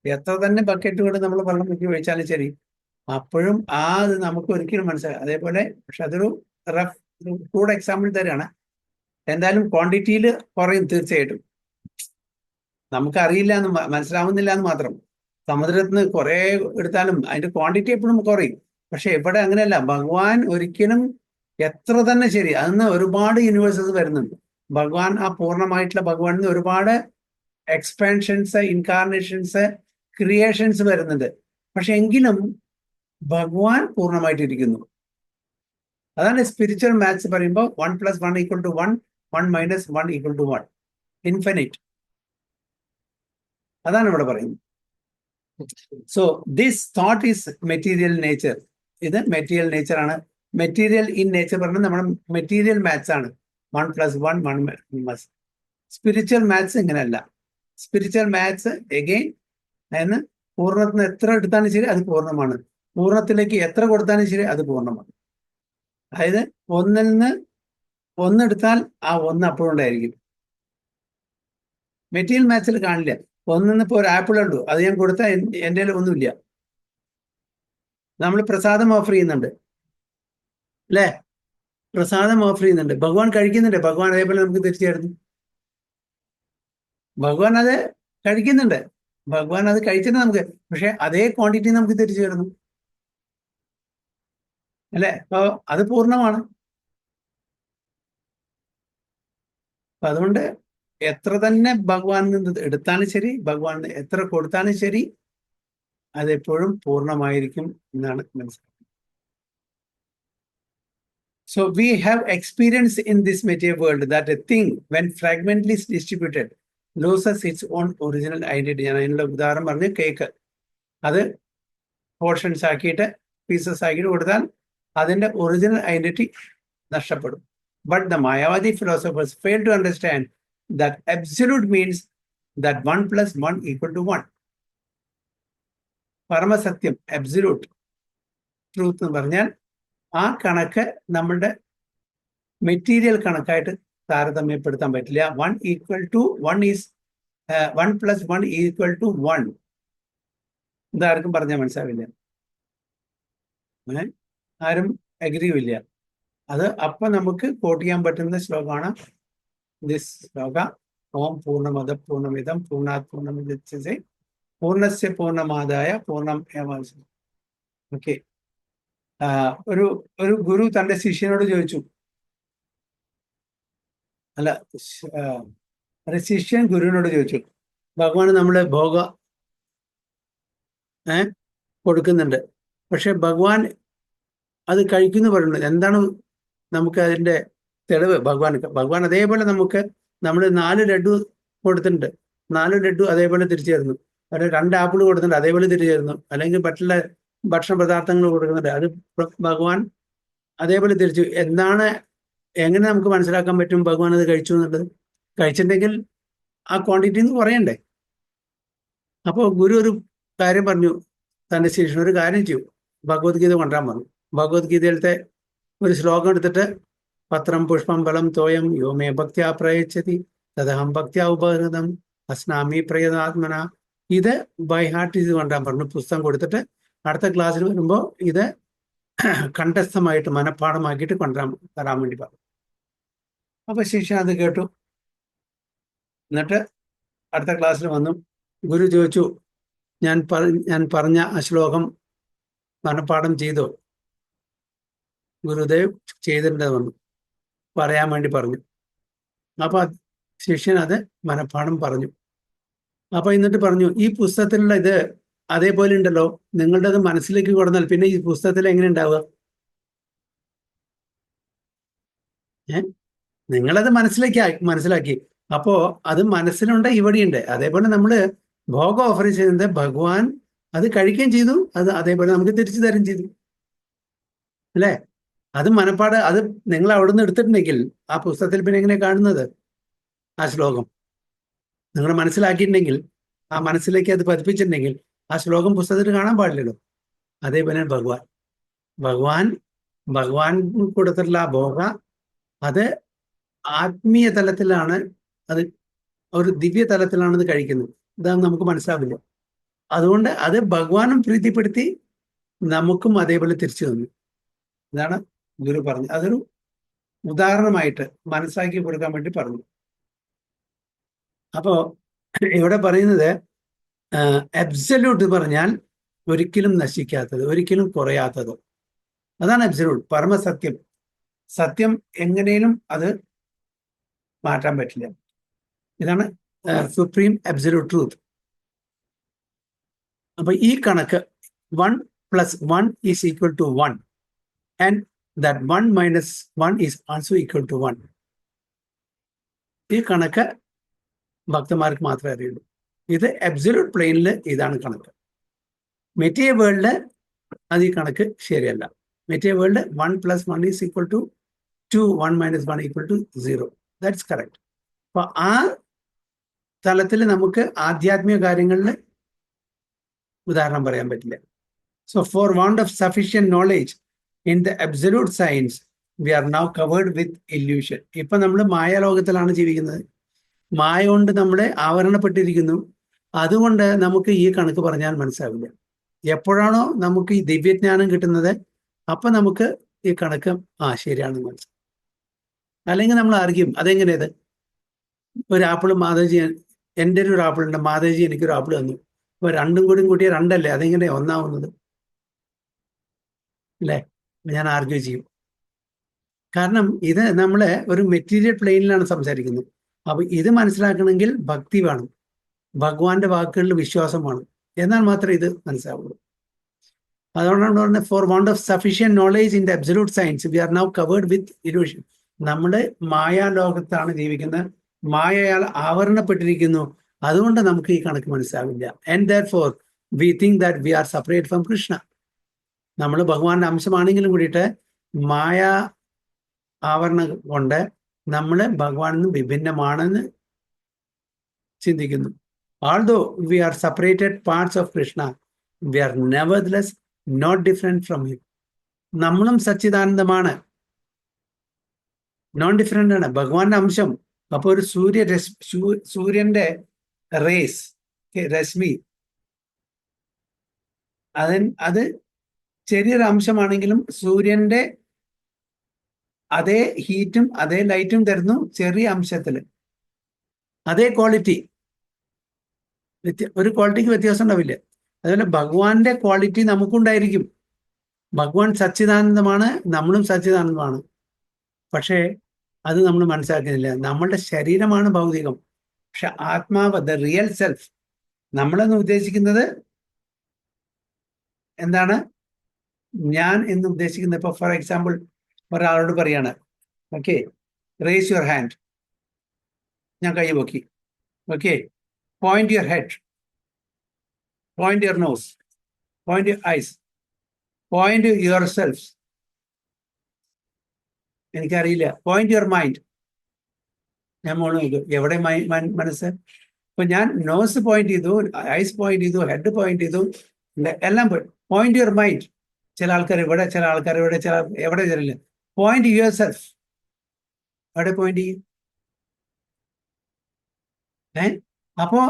എത്ര തന്നെ ബക്കറ്റുകൾ നമ്മൾ വെള്ളം മുക്കി ഒഴിച്ചാലും ശരി, അപ്പോഴും അത് നമുക്ക് ഒരിക്കലും മനസ്സിലാക്കാം. അതേപോലെ, പക്ഷെ അതൊരു ക്രൂഡ് എക്സാമ്പിൾ തരാണ്. എന്തായാലും ക്വാണ്ടിറ്റിയിൽ കുറയും തീർച്ചയായിട്ടും. നമുക്കറിയില്ല എന്ന് മനസ്സിലാവുന്നില്ല എന്ന് മാത്രം. സമുദ്രത്തിൽ നിന്ന് കുറെ എടുത്താലും അതിന്റെ ക്വാണ്ടിറ്റി എപ്പോഴും കുറയും. പക്ഷെ ഇവിടെ അങ്ങനെയല്ല. ഭഗവാൻ ഒരിക്കലും എത്ര തന്നെ ശരി, അതിന് ഒരുപാട് യൂണിവേഴ്സസ് വരുന്നുണ്ട്. ഭഗവാൻ ആ പൂർണ്ണമായിട്ടുള്ള ഭഗവാനിൽ ഒരുപാട് എക്സ്പാൻഷൻസ്, ഇൻകാർണേഷൻസ്, ക്രിയേഷൻസ് വരുന്നുണ്ട്. പക്ഷെ എങ്കിലും ഭഗവാൻ പൂർണ്ണമായിട്ടിരിക്കുന്നു. അതാണ് സ്പിരിച്വൽ മാത്സ് പറയുമ്പോൾ 1 + 1 = 1, 1 - 1 = 1. ഇൻഫിനിറ്റ്. അതാണ് ഇവിടെ പറയുന്നത്. So this thought is material nature. ഇത് മെറ്റീരിയൽ നേച്ചർ ആണ്. മെറ്റീരിയൽ ഇൻ നേച്ചർ പറഞ്ഞാൽ നമ്മുടെ മെറ്റീരിയൽ മാത്സ് ആണ്. 1 + 1 1 സ്പിരിച്വൽ മാത്സ് ഇങ്ങനെയല്ല. സ്പിരിച്വൽ മാത്സ് എഗെയിൻ അതിന് പൂർണ്ണത്തിന് എത്ര എടുത്താലും ശരി അത് പൂർണ്ണമാണ്. പൂർണ്ണത്തിലേക്ക് എത്ര കൊടുത്താലും ശരി അത് പൂർണ്ണമാണ്. അതായത് ഒന്നിൽ നിന്ന് ഒന്നെടുത്താൽ ആ ഒന്ന് അപ്പോഴും ഉണ്ടായിരിക്കും. മെറ്റീരിയൽ മാത്സിൽ കാണില്ല. ഒന്നിന്ന് ഇപ്പോൾ ഒരു ആപ്പിൾ ഉള്ളൂ, അത് ഞാൻ കൊടുത്താൽ എൻ്റെ ഒന്നുമില്ല. നമ്മൾ പ്രസാദം ഓഫർ ചെയ്യുന്നുണ്ട്, അല്ലേ? പ്രസാദം ഓഫർ ചെയ്യുന്നുണ്ട്, ഭഗവാൻ കഴിക്കുന്നുണ്ട്. ഭഗവാൻ അതേപോലെ നമുക്ക് തിരിച്ചു തരുന്നു. ഭഗവാൻ അത് കഴിക്കുന്നുണ്ട്. ഭഗവാൻ അത് കഴിച്ചിട്ട് നമുക്ക്, പക്ഷെ അതേ ക്വാണ്ടിറ്റി നമുക്ക് തിരിച്ചു തരുന്നു അല്ലെ? അപ്പൊ അത് പൂർണ്ണമാണ്. അപ്പൊ അതുകൊണ്ട് എത്ര തന്നെ ഭഗവാൻ നിന്ന് എടുത്താലും ശരി, ഭഗവാൻ എത്ര കൊടുത്താലും ശരി, അതെപ്പോഴും പൂർണ്ണമായിരിക്കും എന്നാണ് മനസ്സിലാക്കുന്നത്. So we have experience in this material world that a thing, when fragmentally distributed, loses its own original identity. ഞാൻ അതിനുള്ള ഉദാഹരണം പറഞ്ഞു, കേക്ക് അത് പോർഷൻസ് ആക്കിയിട്ട് പീസസ് ആക്കിയിട്ട് കൊടുത്താൽ അതിന്റെ ഒറിജിനൽ ഐഡന്റിറ്റി നഷ്ടപ്പെടും. But the Mayavadi philosophers fail to understand that absolute means that 1 + 1 = 1. പരമസത്യം, അബ്സല്യൂട്ട് ട്രൂത്ത് എന്ന് പറഞ്ഞാൽ ആ കണക്ക് നമ്മളുടെ മെറ്റീരിയൽ കണക്കായിട്ട് താരതമ്യപ്പെടുത്താൻ പറ്റില്ല. 1 = 1 ഈസ് 1 + 1 = 1. ഇതാർക്കും പറഞ്ഞാൽ മനസ്സിലാവില്ല, ആരും അഗ്രിയുമില്ല. അത് അപ്പൊ നമുക്ക് കോട്ട് ചെയ്യാൻ പറ്റുന്ന ശ്ലോകമാണ് ദിസ് ശ്ലോക. ഓം പൂർണ്ണമദ പൂർണ്ണമിദം പൂർണ്ണാത് പൂർണ്ണമുദച്യത്തെ പൂർണ്ണസ്യ പൂർണ്ണമാദായ പൂർണ്ണം. ഓക്കെ. ഒരു ഗുരു തന്റെ ശിഷ്യനോട് ചോദിച്ചു, അല്ല ഒരു ശിഷ്യൻ ഗുരുവിനോട് ചോദിച്ചു, ഭഗവാൻ നമ്മളെ ഭോഗ കൊടുക്കുന്നുണ്ട്, പക്ഷെ ഭഗവാൻ അത് കഴിക്കുന്നു പറയുന്നത് എന്താണ് നമുക്ക് അതിന്റെ തെളിവ്? ഭഗവാൻ അതേപോലെ നമുക്ക് നമ്മൾ 4 ലഡു കൊടുത്തിട്ടുണ്ട്, 4 ലഡു അതേപോലെ തിരിച്ചു തരുന്നു. ഒരു 2 ആപ്പിൾ കൊടുത്തിട്ടുണ്ട്, അതേപോലെ തിരിച്ചു തരുന്നു. അല്ലെങ്കിൽ മറ്റുള്ള ഭക്ഷണ പദാർത്ഥങ്ങൾ കൊടുക്കുന്നുണ്ട്, അത് ഭഗവാൻ അതേപോലെ തിരിച്ചു. എങ്ങനെ നമുക്ക് മനസ്സിലാക്കാൻ പറ്റും ഭഗവാൻ അത് കഴിച്ചു എന്നുള്ളത്? കഴിച്ചിട്ടുണ്ടെങ്കിൽ ആ ക്വാണ്ടിറ്റി എന്ന് പറയണ്ടേ? അപ്പോൾ ഗുരു ഒരു കാര്യം പറഞ്ഞു, തൻ്റെ ശിഷ്യൻ ഒരു കാര്യം ചെയ്യൂ, ഭഗവത്ഗീത കൊണ്ടുവരാൻ പറഞ്ഞു. ഭഗവത്ഗീതയിലത്തെ ഒരു ശ്ലോകം എടുത്തിട്ട്, പത്രം പുഷ്പം ഫലം തോയം യോമേ ഭക്ത്യാ പ്രയച്ഛതി തദഹം ഭക്ത്യാ ഉപഹൃതം അസ്നാമി പ്രയതാത്മന. ഇത് ബൈ ഹാർട്ട് ചെയ്ത് കൊണ്ടുവരാൻ പറഞ്ഞു. പുസ്തകം കൊടുത്തിട്ട് അടുത്ത ക്ലാസ്സിൽ വരുമ്പോൾ ഇത് കണ്ഠസ്ഥമായിട്ട് മനഃപ്പാഠമാക്കിയിട്ട് തരാൻ വേണ്ടി പറഞ്ഞു. അപ്പൊ ശിഷ്യൻ അത് കേട്ടു. എന്നിട്ട് അടുത്ത ക്ലാസ്സിൽ വന്നു. ഗുരു ചോദിച്ചു, ഞാൻ പറഞ്ഞ ആ ശ്ലോകം മനഃപ്പാഠം ചെയ്തോ? ഗുരുദേവ് ചെയ്തിട്ടുണ്ട് വന്നു പറയാൻ വേണ്ടി പറഞ്ഞു. അപ്പൊ ശിഷ്യൻ അത് മനഃപ്പാഠം പറഞ്ഞു. അപ്പൊ എന്നിട്ട് പറഞ്ഞു, ഈ പുസ്തകത്തിലുള്ള ഇത് അതേപോലെ ഉണ്ടല്ലോ, നിങ്ങളുടെ അത് മനസ്സിലേക്ക് കൊടുത്താൽ പിന്നെ ഈ പുസ്തകത്തിൽ എങ്ങനെ ഉണ്ടാവുക? നിങ്ങളത് മനസ്സിലാക്കി. അപ്പോ അത് മനസ്സിലുണ്ട്, ഇവിടെയുണ്ട്. അതേപോലെ നമ്മള് ഭോഗം ഓഫർ ചെയ്യുന്നത് ഭഗവാൻ അത് കഴിക്കുകയും ചെയ്തു, അത് അതേപോലെ നമുക്ക് തിരിച്ചു തരും ചെയ്തു, അല്ലേ? അത് മനപ്പാട്, അത് നിങ്ങൾ അവിടുന്ന് എടുത്തിട്ടുണ്ടെങ്കിൽ ആ പുസ്തകത്തിൽ പിന്നെ എങ്ങനെ കാണുന്നത് ആ ശ്ലോകം? നിങ്ങൾ മനസ്സിലാക്കിയിട്ടുണ്ടെങ്കിൽ, ആ മനസ്സിലേക്ക് അത് പതിപ്പിച്ചിട്ടുണ്ടെങ്കിൽ ആ ശ്ലോകം പുസ്തകത്തിൽ കാണാൻ പാടില്ലല്ലോ. അതേപോലെ ഭഗവാൻ കൊടുത്തിട്ടുള്ള ആ ഭോഗ അത് ആത്മീയ തലത്തിലാണ്, അത് ഒരു ദിവ്യ തലത്തിലാണത് കഴിക്കുന്നത്. ഇതാകുമ്പോൾ നമുക്ക് മനസ്സിലാവില്ല. അതുകൊണ്ട് അത് ഭഗവാനും പ്രീതിപ്പെടുത്തി നമുക്കും അതേപോലെ തിരിച്ചു തന്നു. ഇതാണ് ഗുരു പറഞ്ഞു. അതൊരു ഉദാഹരണമായിട്ട് മനസ്സിലാക്കി കൊടുക്കാൻ വേണ്ടി പറഞ്ഞു. അപ്പോ ഇവിടെ പറയുന്നത് അബ്സല്യൂട്ട് പറഞ്ഞാൽ ഒരിക്കലും നശിക്കാത്തത്, ഒരിക്കലും കുറയാത്തത്, അതാണ് അബ്സല്യൂട്ട്, പരമസത്യം. സത്യം എങ്ങനെയും അത് മാറ്റാൻ പറ്റില്ല. ഇതാണ് സുപ്രീം അബ്സല്യൂട്ട് ട്രൂത്ത്. അപ്പൊ ഈ കണക്ക് 1 + 1 = 1 and that 1 - 1 is also equal to 1. ഈ കണക്ക് ഭക്തന്മാർക്ക് മാത്രമേ അറിയുള്ളൂ. ഇത് അബ്സല്യൂട്ട് പ്ലെയിനിൽ ഇതാണ് കണക്ക്. മെറ്റീരിയൽ വേൾഡില് അത് ഈ കണക്ക് ശരിയല്ല. Material world 1 + 1 = 2, 1 - 1 = 0. That's correct. അപ്പൊ ആ തലത്തിൽ നമുക്ക് ആധ്യാത്മിക കാര്യങ്ങളിൽ ഉദാഹരണം പറയാൻ പറ്റില്ല. So for want of sufficient knowledge in the absolute science we are now covered with illusion. ഇപ്പൊ നമ്മൾ മായാലോകത്തിലാണ് ജീവിക്കുന്നത്. മായ കൊണ്ട് നമ്മളെ ആവരണപ്പെട്ടിരിക്കുന്നു. അതുകൊണ്ട് നമുക്ക് ഈ കണക്ക് പറഞ്ഞാൽ മനസ്സിലാവില്ല. എപ്പോഴാണോ നമുക്ക് ഈ ദിവ്യജ്ഞാനം കിട്ടുന്നത്, അപ്പൊ നമുക്ക് ഈ കണക്ക് ശരിയാണെന്ന് മനസ്സിലാവും. അല്ലെങ്കിൽ നമ്മൾ അറിയും അതെങ്ങനെയത്. ഒരു ആപ്പിൾ മാതാജി, എൻ്റെ ഒരു ആപ്പിളുണ്ട്, മാതാജി എനിക്കൊരു ആപ്പിൾ തന്നു, ഇപ്പൊ രണ്ടും കൂടി കൂട്ടിയ രണ്ടല്ലേ, അതെങ്ങനെ ഒന്നാവുന്നത്? അല്ലേ? ഞാൻ ആർഗ്യൂ ചെയ്യും. കാരണം ഇത് നമ്മള് ഒരു മെറ്റീരിയൽ പ്ലെയിനിലാണ് സംസാരിക്കുന്നത്. അപ്പൊ ഇത് മനസ്സിലാക്കണമെങ്കിൽ ഭക്തി വേണം, ഭഗവാന്റെ വാക്കുകളിൽ വിശ്വാസം വേണം, എന്നാൽ മാത്രമേ ഇത് മനസ്സിലാവുള്ളൂ. അതുകൊണ്ടാണ് പറഞ്ഞത് for want of sufficient knowledge in the absolute science we are now covered with illusion. നമ്മുടെ മായാലോകത്താണ് ജീവിക്കുന്നത്, മായയാൽ ആവരണപ്പെട്ടിരിക്കുന്നു. അതുകൊണ്ട് നമുക്ക് ഈ കണക്ക് മനസ്സിലാവില്ല. And therefore we think that we R separate from Krishna. നമ്മൾ ഭഗവാന്റെ അംശമാണെങ്കിലും കൂടിയിട്ട് മായ ആവരണം കൊണ്ട് നമ്മൾ ഭഗവാനിൽ നിന്ന് വിഭിന്നമാണെന്ന് ചിന്തിക്കുന്നു. Although we are separated parts of Krishna, we are nevertheless not different from him. നമ്മളും സച്ചിദാനന്ദമാണ്, നോൺ ഡിഫറെന്റ് ആണ്, ഭഗവാന്റെ അംശം. അപ്പൊ ഒരു സൂര്യന്റെ റേസ്, രശ്മി, അത് ചെറിയൊരു അംശമാണെങ്കിലും സൂര്യന്റെ അതേ ഹീറ്റും അതേ ലൈറ്റും തരുന്നു ചെറിയ അംശത്തില്. അതേ ക്വാളിറ്റി, ഒരു ക്വാളിറ്റിക്ക് വ്യത്യാസം ഉണ്ടാവില്ല. അതുപോലെ ഭഗവാന്റെ ക്വാളിറ്റി നമുക്കുണ്ടായിരിക്കും. ഭഗവാൻ സച്ചിദാനന്ദമാണ്, നമ്മളും സച്ചിദാനന്ദമാണ്. പക്ഷേ അത് നമ്മൾ മനസ്സിലാക്കുന്നില്ല. നമ്മളുടെ ശരീരമാണ് ഭൗതികം, പക്ഷെ ആത്മാവ്, ദ റിയൽ സെൽഫ്, നമ്മളെന്ന് ഉദ്ദേശിക്കുന്നത് എന്താണ്? ഞാൻ എന്ന് ഉദ്ദേശിക്കുന്നത്, ഇപ്പൊ ഫോർ എക്സാമ്പിൾ ഒരാളോട് പറയാണ്, ഓക്കെ, റേസ് യുവർ ഹാൻഡ്. ഞാൻ കൈ പൊക്കി, okay, point your head, point your nose, point your eyes, point yourself. എനിക്കറിയില്ല. point your mind. ഞാൻ മോള് നോക്കും, എവിടെ മനസ്സ്? ഇപ്പൊ ഞാൻ നോസ് പോയിന്റ് ചെയ്തു, ഐസ് പോയിന്റ് ചെയ്തു, ഹെഡ് പോയിന്റ് ചെയ്തു, എല്ലാം പോയിന്റ് യുവർ മൈൻഡ്. ചില ആൾക്കാർ ഇവിടെ, ചില ആൾക്കാർ ഇവിടെ, ചില എവിടെ തരില്ല. Point your self. എവിടെ പോയിന്റ് ചെയ്യും? അപ്പോ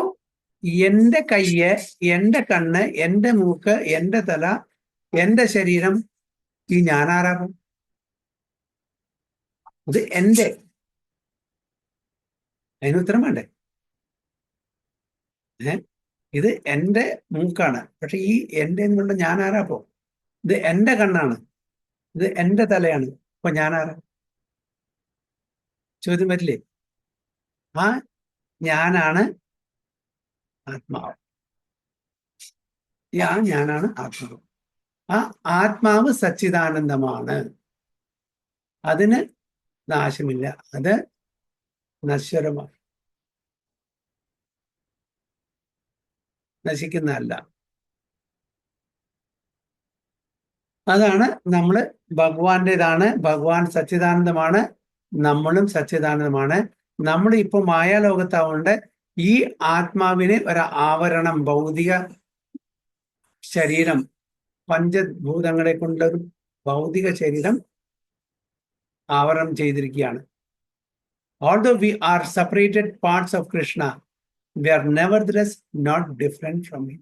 എന്റെ കയ്യ്, എന്റെ കണ്ണ്, എന്റെ മൂക്ക്, എന്റെ തല, എന്റെ ശരീരം, ഈ ഞാനാരാകും? ഇത് എന്റെ, അതിന് ഉത്തരം വേണ്ടേ? ഇത് എന്റെ മൂക്കാണ്, പക്ഷെ ഈ എന്റെ എന്നുള്ള ഞാനാരാപ്പോ? ഇത് എന്റെ കണ്ണാണ്, ഇത് എന്റെ തലയാണ്, അപ്പൊ ഞാനാരാ? ചോദ്യം പറ്റില്ലേ? ആ ഞാനാണ് ആത്മാവ്. ഞാനാണ് ആത്മാവ്. ആ ആത്മാവ് സച്ചിദാനന്ദമാണ്, അതിന് നാശമില്ല, അത് നശ്വരമാണ്, നശിക്കുന്നതല്ല. അതാണ് നമ്മൾ ഭഗവാന്റേതാണ്, ഭഗവാൻ സച്ചിദാനന്ദമാണ്, നമ്മളും സച്ചിദാനന്ദമാണ്. നമ്മൾ ഇപ്പൊ മായാലോകത്താവുകൊണ്ട് ഈ ആത്മാവിന് ഒരു ആവരണം, ഭൗതിക ശരീരം, പഞ്ചഭൂതങ്ങളെ കൊണ്ടൊരു ഭൗതിക ശരീരം ആവരണം ചെയ്തിരിക്കുകയാണ്. Although we are separated parts of Krishna, we are nevertheless not different from him.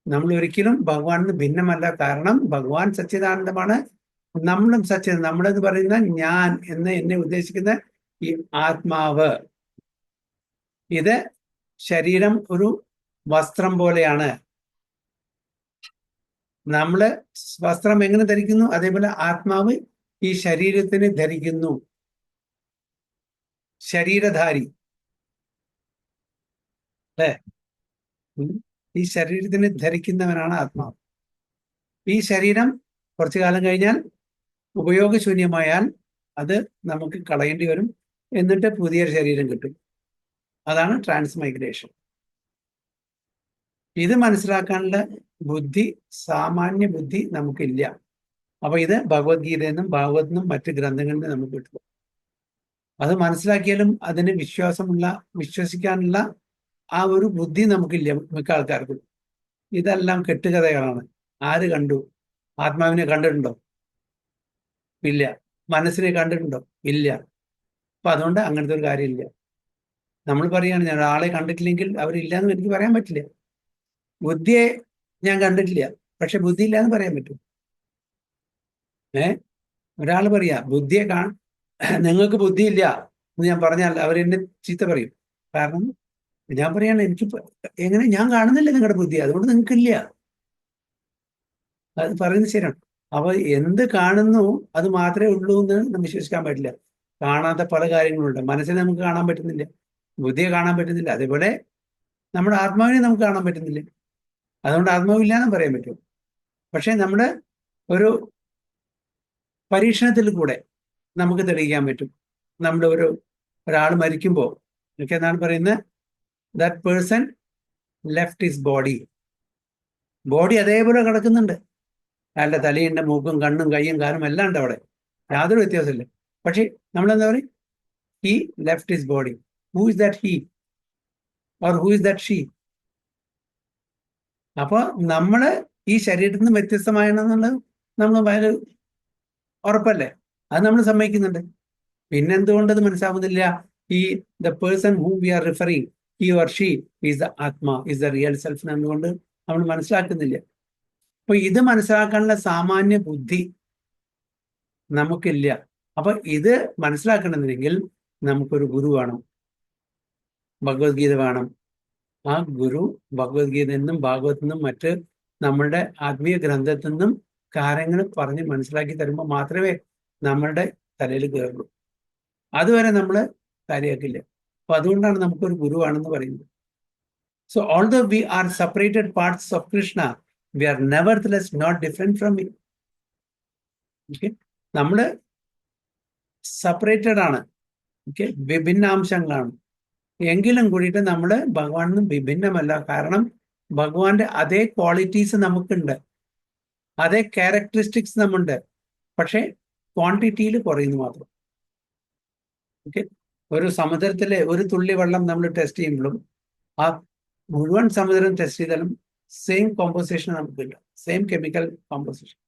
നമ്മൾ ഒരിക്കലും ഭഗവാനിന് ഭിന്നമല്ല. കാരണം ഭഗവാൻ സച്ചിദാനന്ദമാണ്, നമ്മളും സച്ചിദാനന്ദം. നമ്മളെന്ന് പറയുന്ന ഞാൻ എന്ന് എന്നെ ഉദ്ദേശിക്കുന്ന ഈ ആത്മാവ്, ഇത് ശരീരം ഒരു വസ്ത്രം പോലെയാണ്. നമ്മള് വസ്ത്രം എങ്ങനെ ധരിക്കുന്നു, അതേപോലെ ആത്മാവ് ഈ ശരീരത്തിന് ധരിക്കുന്നു. ശരീരധാരി അല്ലേ? ഈ ശരീരത്തിന് ധരിക്കുന്നവനാണ് ആത്മാവ്. ഈ ശരീരം കുറച്ചു കാലം കഴിഞ്ഞാൽ ഉപയോഗശൂന്യമായാൽ അത് നമുക്ക് കളയേണ്ടി വരും, എന്നിട്ട് പുതിയൊരു ശരീരം കിട്ടും. അതാണ് ട്രാൻസ്മൈഗ്രേഷൻ. ഇത് മനസ്സിലാക്കാനുള്ള ബുദ്ധി, സാമാന്യ ബുദ്ധി നമുക്കില്ല. അപ്പൊ ഇത് ഭഗവത്ഗീതയിൽ നിന്നും ഭാഗവതിൽ മറ്റ് ഗ്രന്ഥങ്ങളിൽ നിന്നും നമുക്ക് കിട്ടും. അത് മനസ്സിലാക്കിയാലും അതിന് വിശ്വസിക്കാനുള്ള ആ ഒരു ബുദ്ധി നമുക്കില്ല മിക്ക ആൾക്കാർക്കും. ഇതെല്ലാം കെട്ടുകഥകളാണ്. ആര് കണ്ടു? ആത്മാവിനെ കണ്ടിട്ടുണ്ടോ? ഇല്ല. മനസ്സിനെ കണ്ടിട്ടുണ്ടോ? ഇല്ല. അപ്പൊ അതുകൊണ്ട് അങ്ങനത്തെ ഒരു കാര്യമില്ല. നമ്മൾ പറയാണ്, ഞാൻ ഒരാളെ കണ്ടിട്ടില്ലെങ്കിൽ അവരില്ല എന്ന് എനിക്ക് പറയാൻ പറ്റില്ല. ബുദ്ധിയെ ഞാൻ കണ്ടിട്ടില്ല, പക്ഷെ ബുദ്ധി ഇല്ല എന്ന് പറയാൻ പറ്റും. ഒരാൾ പറയാ ബുദ്ധിയെ നിങ്ങൾക്ക് ബുദ്ധിയില്ല എന്ന് ഞാൻ പറഞ്ഞാൽ അവരെന്നെ ചീത്ത പറയും. കാരണം ഞാൻ പറയാണ് എനിക്ക് എങ്ങനെ ഞാൻ കാണുന്നില്ല നിങ്ങളുടെ ബുദ്ധി, അതുകൊണ്ട് നിങ്ങൾക്കില്ല. അത് പറയുന്നത് ശരിയാണ്. അപ്പൊ എന്ത് കാണുന്നു അത് മാത്രമേ ഉള്ളൂ എന്ന് നമുക്ക് വിശ്വസിക്കാൻ പറ്റില്ല. കാണാത്ത പല കാര്യങ്ങളുണ്ട്. മനസ്സിനെ നമുക്ക് കാണാൻ പറ്റുന്നില്ല, ബുദ്ധിയെ കാണാൻ പറ്റുന്നില്ല. അതേപോലെ നമ്മുടെ ആത്മാവിനെ നമുക്ക് കാണാൻ പറ്റുന്നില്ല. അതുകൊണ്ട് ആത്മാവില്ല എന്ന് പറയാൻ പറ്റും. പക്ഷെ നമ്മുടെ ഒരു പരീക്ഷണത്തിൽ കൂടെ നമുക്ക് തെളിയിക്കാൻ പറ്റും. നമ്മുടെ ഒരാൾ മരിക്കുമ്പോൾ എനിക്ക് എന്താണ് പറയുന്നത്, that person left his body. Body അതേപോലെ കിടക്കുന്നുണ്ട്. അയാളുടെ തലയുണ്ട്, മൂക്കും കണ്ണും കയ്യും കാലും എല്ലാം ഉണ്ട് അവിടെ, യാതൊരു വ്യത്യാസമില്ല. പക്ഷെ നമ്മളെന്താ പറയും, he left his body. Who is that he or who is that she? അപ്പൊ നമ്മള് ഈ ശരീരത്തിൽ നിന്ന് വ്യത്യസ്തമായെന്നുള്ളത് നമ്മൾ ഭയങ്കര ഉറപ്പല്ലേ, അത് നമ്മൾ സമ്മതിക്കുന്നുണ്ട്. പിന്നെന്തുകൊണ്ട് അത് മനസ്സിലാവുന്നില്ല? ഈ the person who we are referring, he or she is the atma, is the real self എന്നുകൊണ്ട് നമ്മൾ മനസ്സിലാക്കുന്നില്ല. അപ്പൊ ഇത് മനസ്സിലാക്കാനുള്ള സാമാന്യ ബുദ്ധി നമുക്കില്ല. അപ്പൊ ഇത് മനസ്സിലാക്കണമെന്നുണ്ടെങ്കിൽ നമുക്കൊരു ഗുരു വേണം, ഭഗവത്ഗീത വേണം. ആ ഗുരു ഭഗവത്ഗീതയിൽ നിന്നും ഭാഗവത്തിൽ നിന്നും മറ്റ് നമ്മളുടെ ആത്മീയ ഗ്രന്ഥത്തിൽ നിന്നും കാര്യങ്ങൾ പറഞ്ഞ് മനസ്സിലാക്കി തരുമ്പോൾ മാത്രമേ നമ്മളുടെ തലയിൽ കയറുള്ളൂ. അതുവരെ നമ്മൾ കാര്യമാക്കില്ല. അപ്പൊ അതുകൊണ്ടാണ് നമുക്കൊരു ഗുരുവാണെന്ന് പറയുന്നത്. So although we are separated parts of Krishna, we are nevertheless not different from him. Okay, നമ്മള് സെപ്പറേറ്റഡ് ആണ്, ഓക്കെ, വിഭിന്നാംശങ്ങളാണ്. എങ്കിലും കൂടിയിട്ട് നമ്മൾ ഭഗവാനിൽ നിന്നും വിഭിന്നമല്ല. കാരണം ഭഗവാന്റെ അതേ ക്വാളിറ്റീസ് നമുക്കുണ്ട്, അതേ ക്യാരക്ടറിസ്റ്റിക്സ് നമുക്കുണ്ട്. പക്ഷെ ക്വാണ്ടിറ്റിയിൽ കുറയുന്നു മാത്രം. ഓക്കെ, ഒരു സമുദ്രത്തിലെ ഒരു തുള്ളി വെള്ളം നമ്മൾ ടെസ്റ്റ് ചെയ്യുമ്പോഴും ആ മുഴുവൻ സമുദ്രം ടെസ്റ്റ് ചെയ്താലും സെയിം കോമ്പോസിഷൻ നമുക്കില്ല, സെയിം കെമിക്കൽ കോമ്പോസിഷൻ.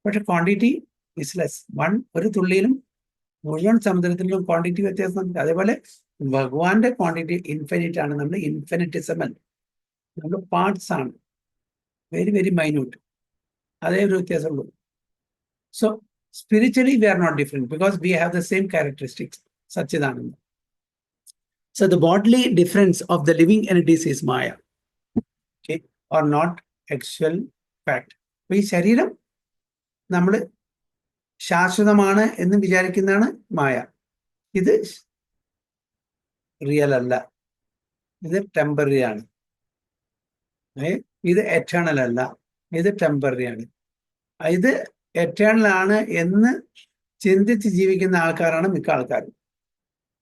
പക്ഷെ ക്വാണ്ടിറ്റി ഇസ് ലെസ്. ഒരു തുള്ളിയിലും മുഴുവൻ സമുദ്രത്തിലും ക്വാണ്ടിറ്റി വ്യത്യാസം നമുക്ക്. അതേപോലെ ഭഗവാന്റെ ക്വാണ്ടിറ്റി ഇൻഫിനിറ്റ് ആണ്, നമ്മൾ ഇൻഫിനിറ്റിസമൽ, നമ്മൾ പാർട്സ് ആണ്, വെരി വെരി മൈന്യൂട്ട്. അതേ ഒരു വ്യത്യാസമുള്ളൂ. So spiritually we are not different because we have the same characteristics, Satchidananda. So the bodily difference of the living entities is Maya, okay, or not actual fact. ഈ ശരീരം നമ്മൾ ശാശ്വതമാണ് എന്ന് വിചാരിക്കുന്നതാണ് മായ. ഇത് real അല്ല, ഇത് ടെമ്പററി ആണ്. ഇത് എറ്റേണൽ അല്ല, ഇത് ടെമ്പററി ആണ്. ഇത് എറ്റേണൽ ആണ് എന്ന് ചിന്തിച്ച് ജീവിക്കുന്ന ആൾക്കാരാണ് മിക്ക ആൾക്കാരും.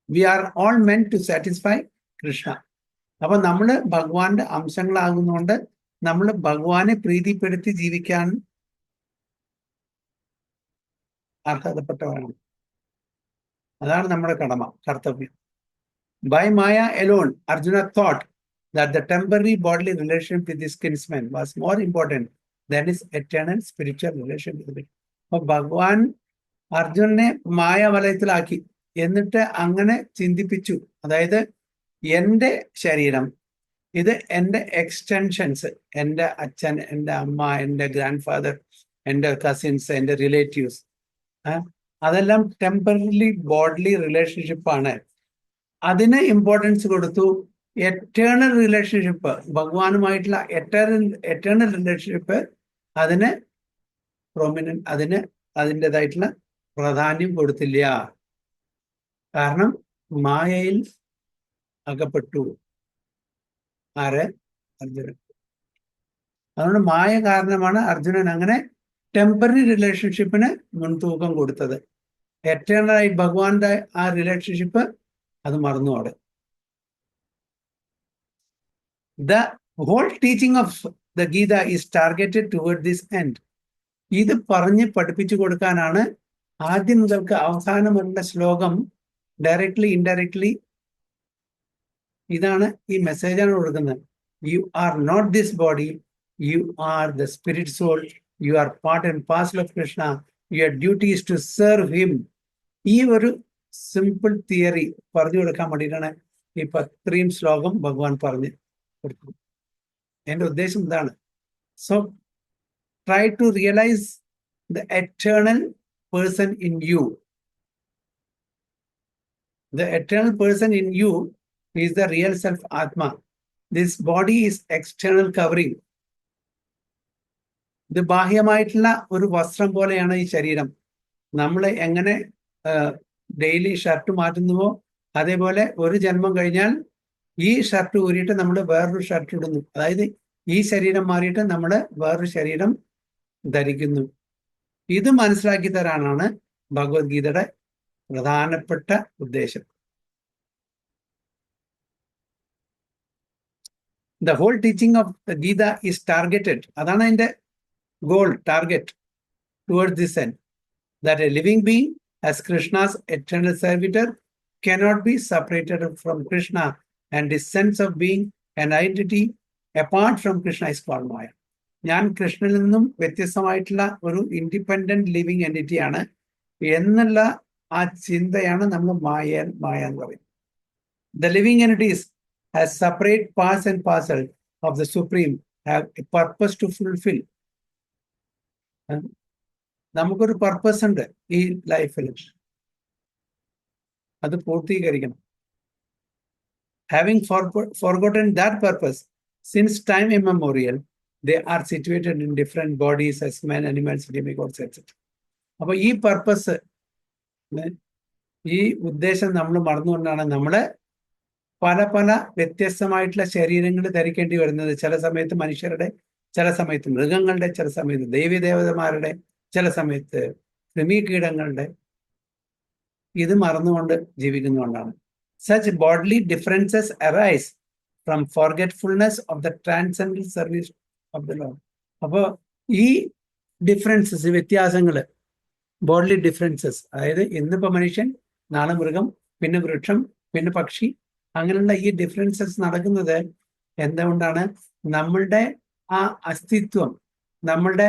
We are all meant to satisfy Krishna. അപ്പൊ നമ്മൾ ഭഗവാന്റെ അംശങ്ങളാകുന്നതുകൊണ്ട് നമ്മൾ ഭഗവാനെ പ്രീതിപ്പെടുത്തി ജീവിക്കാൻ അർഹതപ്പെട്ടവരാണ്. അതാണ് നമ്മുടെ കടമ, കർത്തവ്യം. By maya alone, Arjuna thought that the temporary bodily relationship with his kinsman was more important than his eternal spiritual relationship with him. അപ്പൊ ഭഗവാൻ അർജുനനെ മായ വലയത്തിലാക്കി, എന്നിട്ട് അങ്ങനെ ചിന്തിപ്പിച്ചു. അതായത് എൻ്റെ ശരീരം, ഇത് എൻ്റെ എക്സ്റ്റൻഷൻസ്, എൻ്റെ അച്ഛൻ, എൻ്റെ അമ്മ, എൻ്റെ ഗ്രാൻഡ് ഫാദർ, എൻ്റെ കസിൻസ്, എൻ്റെ റിലേറ്റീവ്സ്, അതെല്ലാം ടെമ്പററി ബോഡ്ലി റിലേഷൻഷിപ്പാണ്. അതിന് ഇമ്പോർട്ടൻസ് കൊടുത്തു. എറ്റേണൽ റിലേഷൻഷിപ്പ്, ഭഗവാനുമായിട്ടുള്ള എറ്റേണൽ റിലേഷൻഷിപ്പ്, അതിന് അതിൻ്റെതായിട്ടുള്ള പ്രാധാന്യം കൊടുത്തില്ല. കാരണം മായയിൽ അകപ്പെട്ടു ആര്? അർജുനൻ. അതുകൊണ്ട് മായ കാരണമാണ് അർജുനൻ അങ്ങനെ ടെമ്പററി റിലേഷൻഷിപ്പിന് മുൻതൂക്കം കൊടുത്തത്. എറ്റേണലായി ഭഗവാന്റെ ആ റിലേഷൻഷിപ്പ് അത് മറന്നു അവിടെ. The whole teaching of the Gita is targeted toward this end. ഇത് പറഞ്ഞ് പഠിപ്പിച്ചു കൊടുക്കാനാണ് ആദ്യം മുതൽക്ക് അവസാനമുള്ള ശ്ലോകം ഡയറക്ട്ലി ഇൻഡയറക്ട്ലി ഇതാണ് ഈ മെസ്സേജാണ് കൊടുക്കുന്നത്. You are not this body, you are the spirit soul, you are part and parcel of Krishna, your duty is to serve him. ഈ ഒരു സിമ്പിൾ തിയറി പറഞ്ഞു കൊടുക്കാൻ വേണ്ടിയിട്ടാണ് ഇപ്പൊ ഇത്രയും ശ്ലോകം ഭഗവാൻ പറഞ്ഞ് കൊടുക്കും. എൻ്റെ ഉദ്ദേശം ഇതാണ്. So try to realise the eternal person in you. The eternal person in you is the real self Atma. This body is external covering. ഇത് ബാഹ്യമായിട്ടുള്ള ഒരു വസ്ത്രം പോലെയാണ് ഈ ശരീരം. നമ്മൾ എങ്ങനെ ഡെയിലി ഷർട്ട് മാറ്റുന്നുവോ അതേപോലെ ഒരു ജന്മം കഴിഞ്ഞാൽ ഈ ഷർട്ട് ഊരിയിട്ട് നമ്മൾ വേറൊരു ഷർട്ട് ഇടുന്നു. അതായത് ഈ ശരീരം മാറിയിട്ട് നമ്മൾ വേറൊരു ശരീരം ധരിക്കുന്നു. ഇത് മനസ്സിലാക്കി തരാനാണ് ഭഗവത്ഗീതയുടെ പ്രധാനപ്പെട്ട ഉദ്ദേശം. The whole teaching of the Gita is targeted. അതാണ് അതിന്റെ goal, target towards this end. That a living being as Krishna's eternal servitor cannot be separated from Krishna, and his sense of being an identity apart from Krishna is called Maya. ഞാൻ കൃഷ്ണനിൽ നിന്നും വ്യത്യസ്തമായിട്ടുള്ള ഒരു independent living എൻറ്റിറ്റിയാണ് എന്നുള്ള ആ ചിന്തയാണ് നമ്മൾ മായ എന്ന് പറയുന്നത്. The living entities as separate parts and parcel of the Supreme have a purpose to fulfill. നമുക്കൊരു പർപ്പസ് ഉണ്ട് ഈ ലൈഫിൽ, അത് പൂർത്തീകരിക്കണം. Having forgotten that purpose, since time immemorial, they are situated in different bodies as men, animals, demigods, etc. അപ്പൊ ഈ purpose, ഈ ഉദ്ദേശം നമ്മൾ മറന്നുകൊണ്ടാണ് നമ്മള് പല പല വ്യത്യസ്തമായിട്ടുള്ള ശരീരങ്ങൾ ധരിക്കേണ്ടി വരുന്നത്. ചില സമയത്ത് മനുഷ്യരുടെ, ചില സമയത്ത് മൃഗങ്ങളുടെ, ചില സമയത്ത് ദേവീദേവതമാരുടെ, ചില സമയത്ത് കൃമികീടങ്ങളുടെ. ഇത് മറന്നുകൊണ്ട് ജീവിക്കുന്നതുകൊണ്ടാണ്. Such bodily differences arise from forgetfulness of the transcendental service of the Lord. അപ്പോൾ ഈ ഡിഫറൻസസ്, വ്യത്യാസങ്ങൾ, ബോഡി ഡിഫറൻസസ്, അതായത് ഇന്നിപ്പോ മനുഷ്യൻ, നാളെ മൃഗം, പിന്നെ വൃക്ഷം, പിന്നെ പക്ഷി, അങ്ങനെയുള്ള ഈ ഡിഫറൻസസ് നടക്കുന്നത് എന്തുകൊണ്ടാണ്? നമ്മളുടെ ആ അസ്തിത്വം, നമ്മളുടെ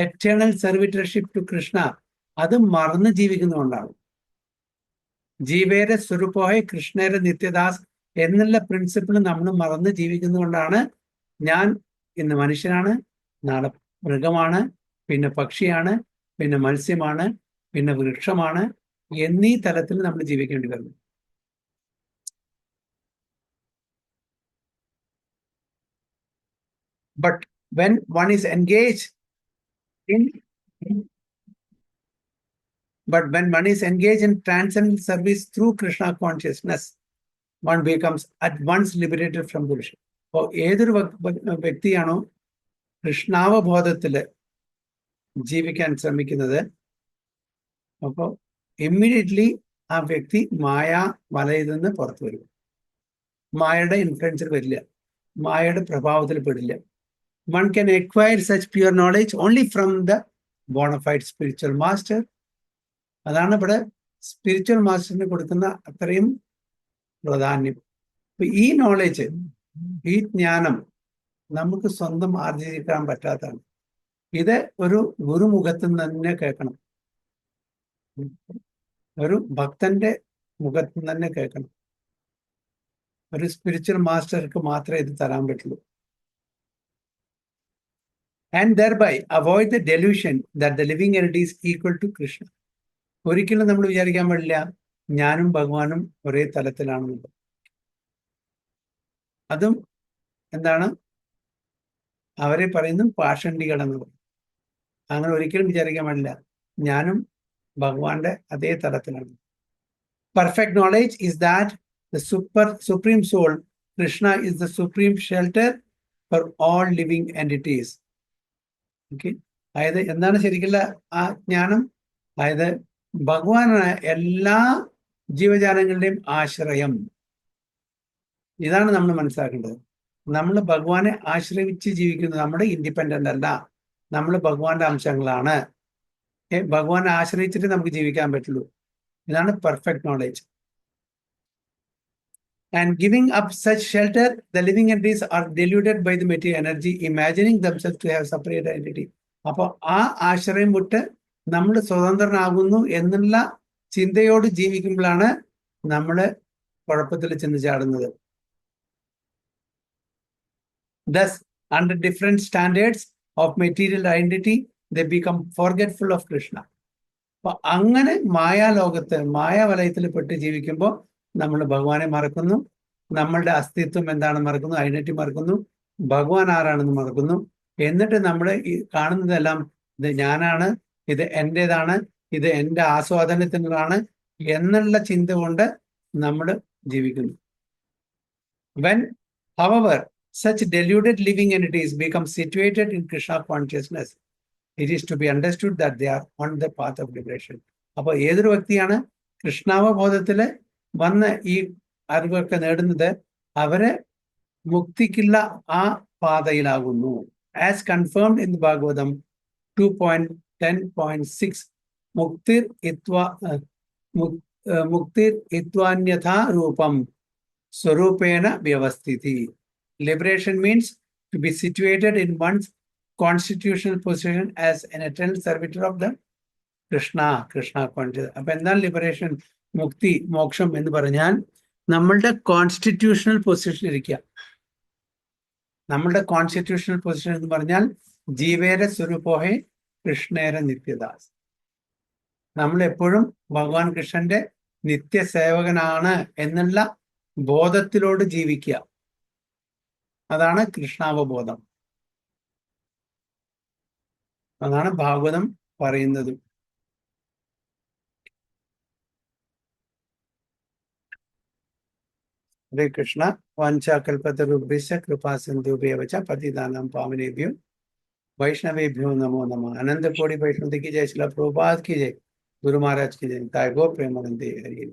എറ്റേണൽ സർവിറ്റർഷിപ്പ് ടു കൃഷ്ണ, അത് മറന്ന് ജീവിക്കുന്നതുകൊണ്ടാണ്. ജീവേര സ്വരൂപമായ കൃഷ്ണേര നിത്യദാസ് എന്നുള്ള പ്രിൻസിപ്പിൾ നമ്മൾ മറന്ന് ജീവിക്കുന്നതുകൊണ്ടാണ് ഞാൻ ഇന്ന് മനുഷ്യനാണ്, നാളെ മൃഗമാണ്, പിന്നെ പക്ഷിയാണ്, പിന്നെ മത്സ്യമാണ്, പിന്നെ വൃക്ഷമാണ് എന്നീ തലത്തിൽ നമ്മൾ ജീവിക്കേണ്ടി വരുന്നു. But when one is engaged in transcendental service through Krishna consciousness, one becomes at once liberated from bullshit. അപ്പോൾ ഏതൊരു വ്യക്തിയാണോ കൃഷ്ണാവബോധത്തില് ജീവിക്കാൻ ശ്രമിക്കുന്നത്, അപ്പോൾ ഇമ്മീഡിയറ്റ്ലി ആ വ്യക്തി മായാ വലയിൽ നിന്ന് പുറത്തു വരും. മായയുടെ ഇൻഫ്ലുവൻസിൽ വരില്ല, മായയുടെ പ്രഭാവത്തിൽ പെടില്ല. One can acquire such pure knowledge only from the bona fide spiritual master. അതാണ് ഇവിടെ സ്പിരിച്വൽ മാസ്റ്ററിന് കൊടുക്കുന്ന അത്രയും പ്രാധാന്യം. ഈ നോളേജ്, ഈ ജ്ഞാനം നമുക്ക് സ്വന്തം ആർജിക്കാൻ പറ്റാത്തതാണ്. ഇത് ഒരു ഗുരുമുഖത്ത് നിന്ന് തന്നെ കേൾക്കണം, ഒരു ഭക്തന്റെ മുഖത്ത് നിന്ന് തന്നെ കേൾക്കണം. ഒരു സ്പിരിച്വൽ മാസ്റ്റർക്ക് മാത്രമേ ഇത് തരാൻ പറ്റുള്ളൂ. And thereby avoid the delusion that the living entity is equal to Krishna. ഒരിക്കലും നമ്മൾ വിചാരിക്കാൻ പാടില്ല ഞാനും ഭഗവാനും ഒരേ തലത്തിലാണെന്നുള്ളത്. അതും എന്താണ്, അവരെ പറയുന്നു പാഷണ്ഡികൾ എന്ന് പറയും. അങ്ങനെ ഒരിക്കലും വിചാരിക്കാൻ പാടില്ല ഞാനും ഭഗവാന്റെ അതേ തലത്തിലാണ്. Perfect knowledge is that the supreme soul, Krishna, is the supreme shelter for all living entities. Okay, അതായത് എന്താണ് ശരിക്കുള്ള ആ ജ്ഞാനം? അതായത് ഭഗവാനാണ് എല്ലാ ജീവജാലങ്ങളുടെയും ആശ്രയം. ഇതാണ് നമ്മൾ മനസ്സിലാക്കേണ്ടത്. നമ്മൾ ഭഗവാനെ ആശ്രയിച്ച് ജീവിക്കുന്നത്, നമ്മുടെ ഇൻഡിപെൻഡന്റ് അല്ല, നമ്മൾ ഭഗവാന്റെ അംശങ്ങളാണ്. ഭഗവാനെ ആശ്രയിച്ചിട്ട് നമുക്ക് ജീവിക്കാൻ പറ്റുള്ളൂ. ഇതാണ് perfect knowledge. And giving up such shelter, the living entities are deluded by the material energy, imagining themselves to have separate identity. അപ്പോൾ ആ ആശ്രയം വിട്ട് നമ്മൾ സ്വതന്ത്രനാകുന്നു എന്നുള്ള ചിന്തയോട് ജീവിക്കുമ്പോഴാണ് നമ്മൾ കുഴപ്പത്തിൽ ചെന്ന് ചാടുന്നത്. Thus, under different standards of material identity, they become forgetful of Krishna. അപ്പൊ അങ്ങനെ മായാലോകത്ത്, മായാവലയത്തിൽ പെട്ട് ജീവിക്കുമ്പോൾ നമ്മൾ ഭഗവാനെ മറക്കുന്നു, നമ്മളുടെ അസ്തിത്വം എന്താണെന്ന് മറക്കുന്നു, ഐഡന്റിറ്റി മറക്കുന്നു, ഭഗവാൻ ആരാണെന്ന് മറക്കുന്നു. എന്നിട്ട് നമ്മൾ ഈ കാണുന്നതെല്ലാം ഇത് ഞാനാണ്, ഇത് എൻ്റെതാണ്, ഇത് എൻ്റെ ആസ്വാദനത്തിനാണ് എന്നുള്ള ചിന്ത കൊണ്ട് നമ്മൾ ജീവിക്കുന്നു. When, however, such deluded living entities become situated in Krishna consciousness, it is to be understood that they are on the path of liberation. അപ്പോൾ ഏതൊരു വ്യക്തിയാണ് കൃഷ്ണാവബോധത്തിൽ വന്ന് ഈ അറിവൊക്കെ നേടുന്നത്, അവരെ മുക്തിക്കുള്ള ആ പാതയിലാകുന്നു. ആസ് കൺഫേംഡ് ഇൻ ഭാഗവതം 2.10.6, മുക്തിർ ഇത്വാന്യഥാ രൂപം സ്വരൂപേണ വ്യവസ്ഥിതി. Liberation means to be situated in one's constitutional position as an eternal servitor of the Krishna consciousness. അപ്പൊ എന്താണ് ലിബറേഷൻ, മുക്തി, മോക്ഷം എന്ന് പറഞ്ഞാൽ നമ്മളുടെ കോൺസ്റ്റിറ്റ്യൂഷണൽ പൊസിഷൻ ഇരിക്കുക. നമ്മളുടെ കോൺസ്റ്റിറ്റ്യൂഷണൽ പൊസിഷൻ എന്ന് പറഞ്ഞാൽ ജീവേര സ്വരൂപോഹേ കൃഷ്ണേര നിത്യദാസ്. നമ്മൾ എപ്പോഴും ഭഗവാൻ കൃഷ്ണന്റെ നിത്യസേവകനാണ് എന്നുള്ള ബോധത്തിലോട് ജീവിക്കുക. അതാണ് കൃഷ്ണാവബോധം. അതാണ് ഭാഗവതം പറയുന്നത്. ഹരേ കൃഷ്ണ. വാഞ്ചാകൽപതരുഭ്യശ്ച കൃപാസിന്ധുഭ്യവ ച പതിതാനാം പാവനേഭ്യോ वैष्णवेभ्यो नमो नमः. अनंत कोटि वैष्णव की जय, श्रील प्रभुपाद की जय, गुरु महाराज की जय, ताई गो प्रेमानंदे हरि।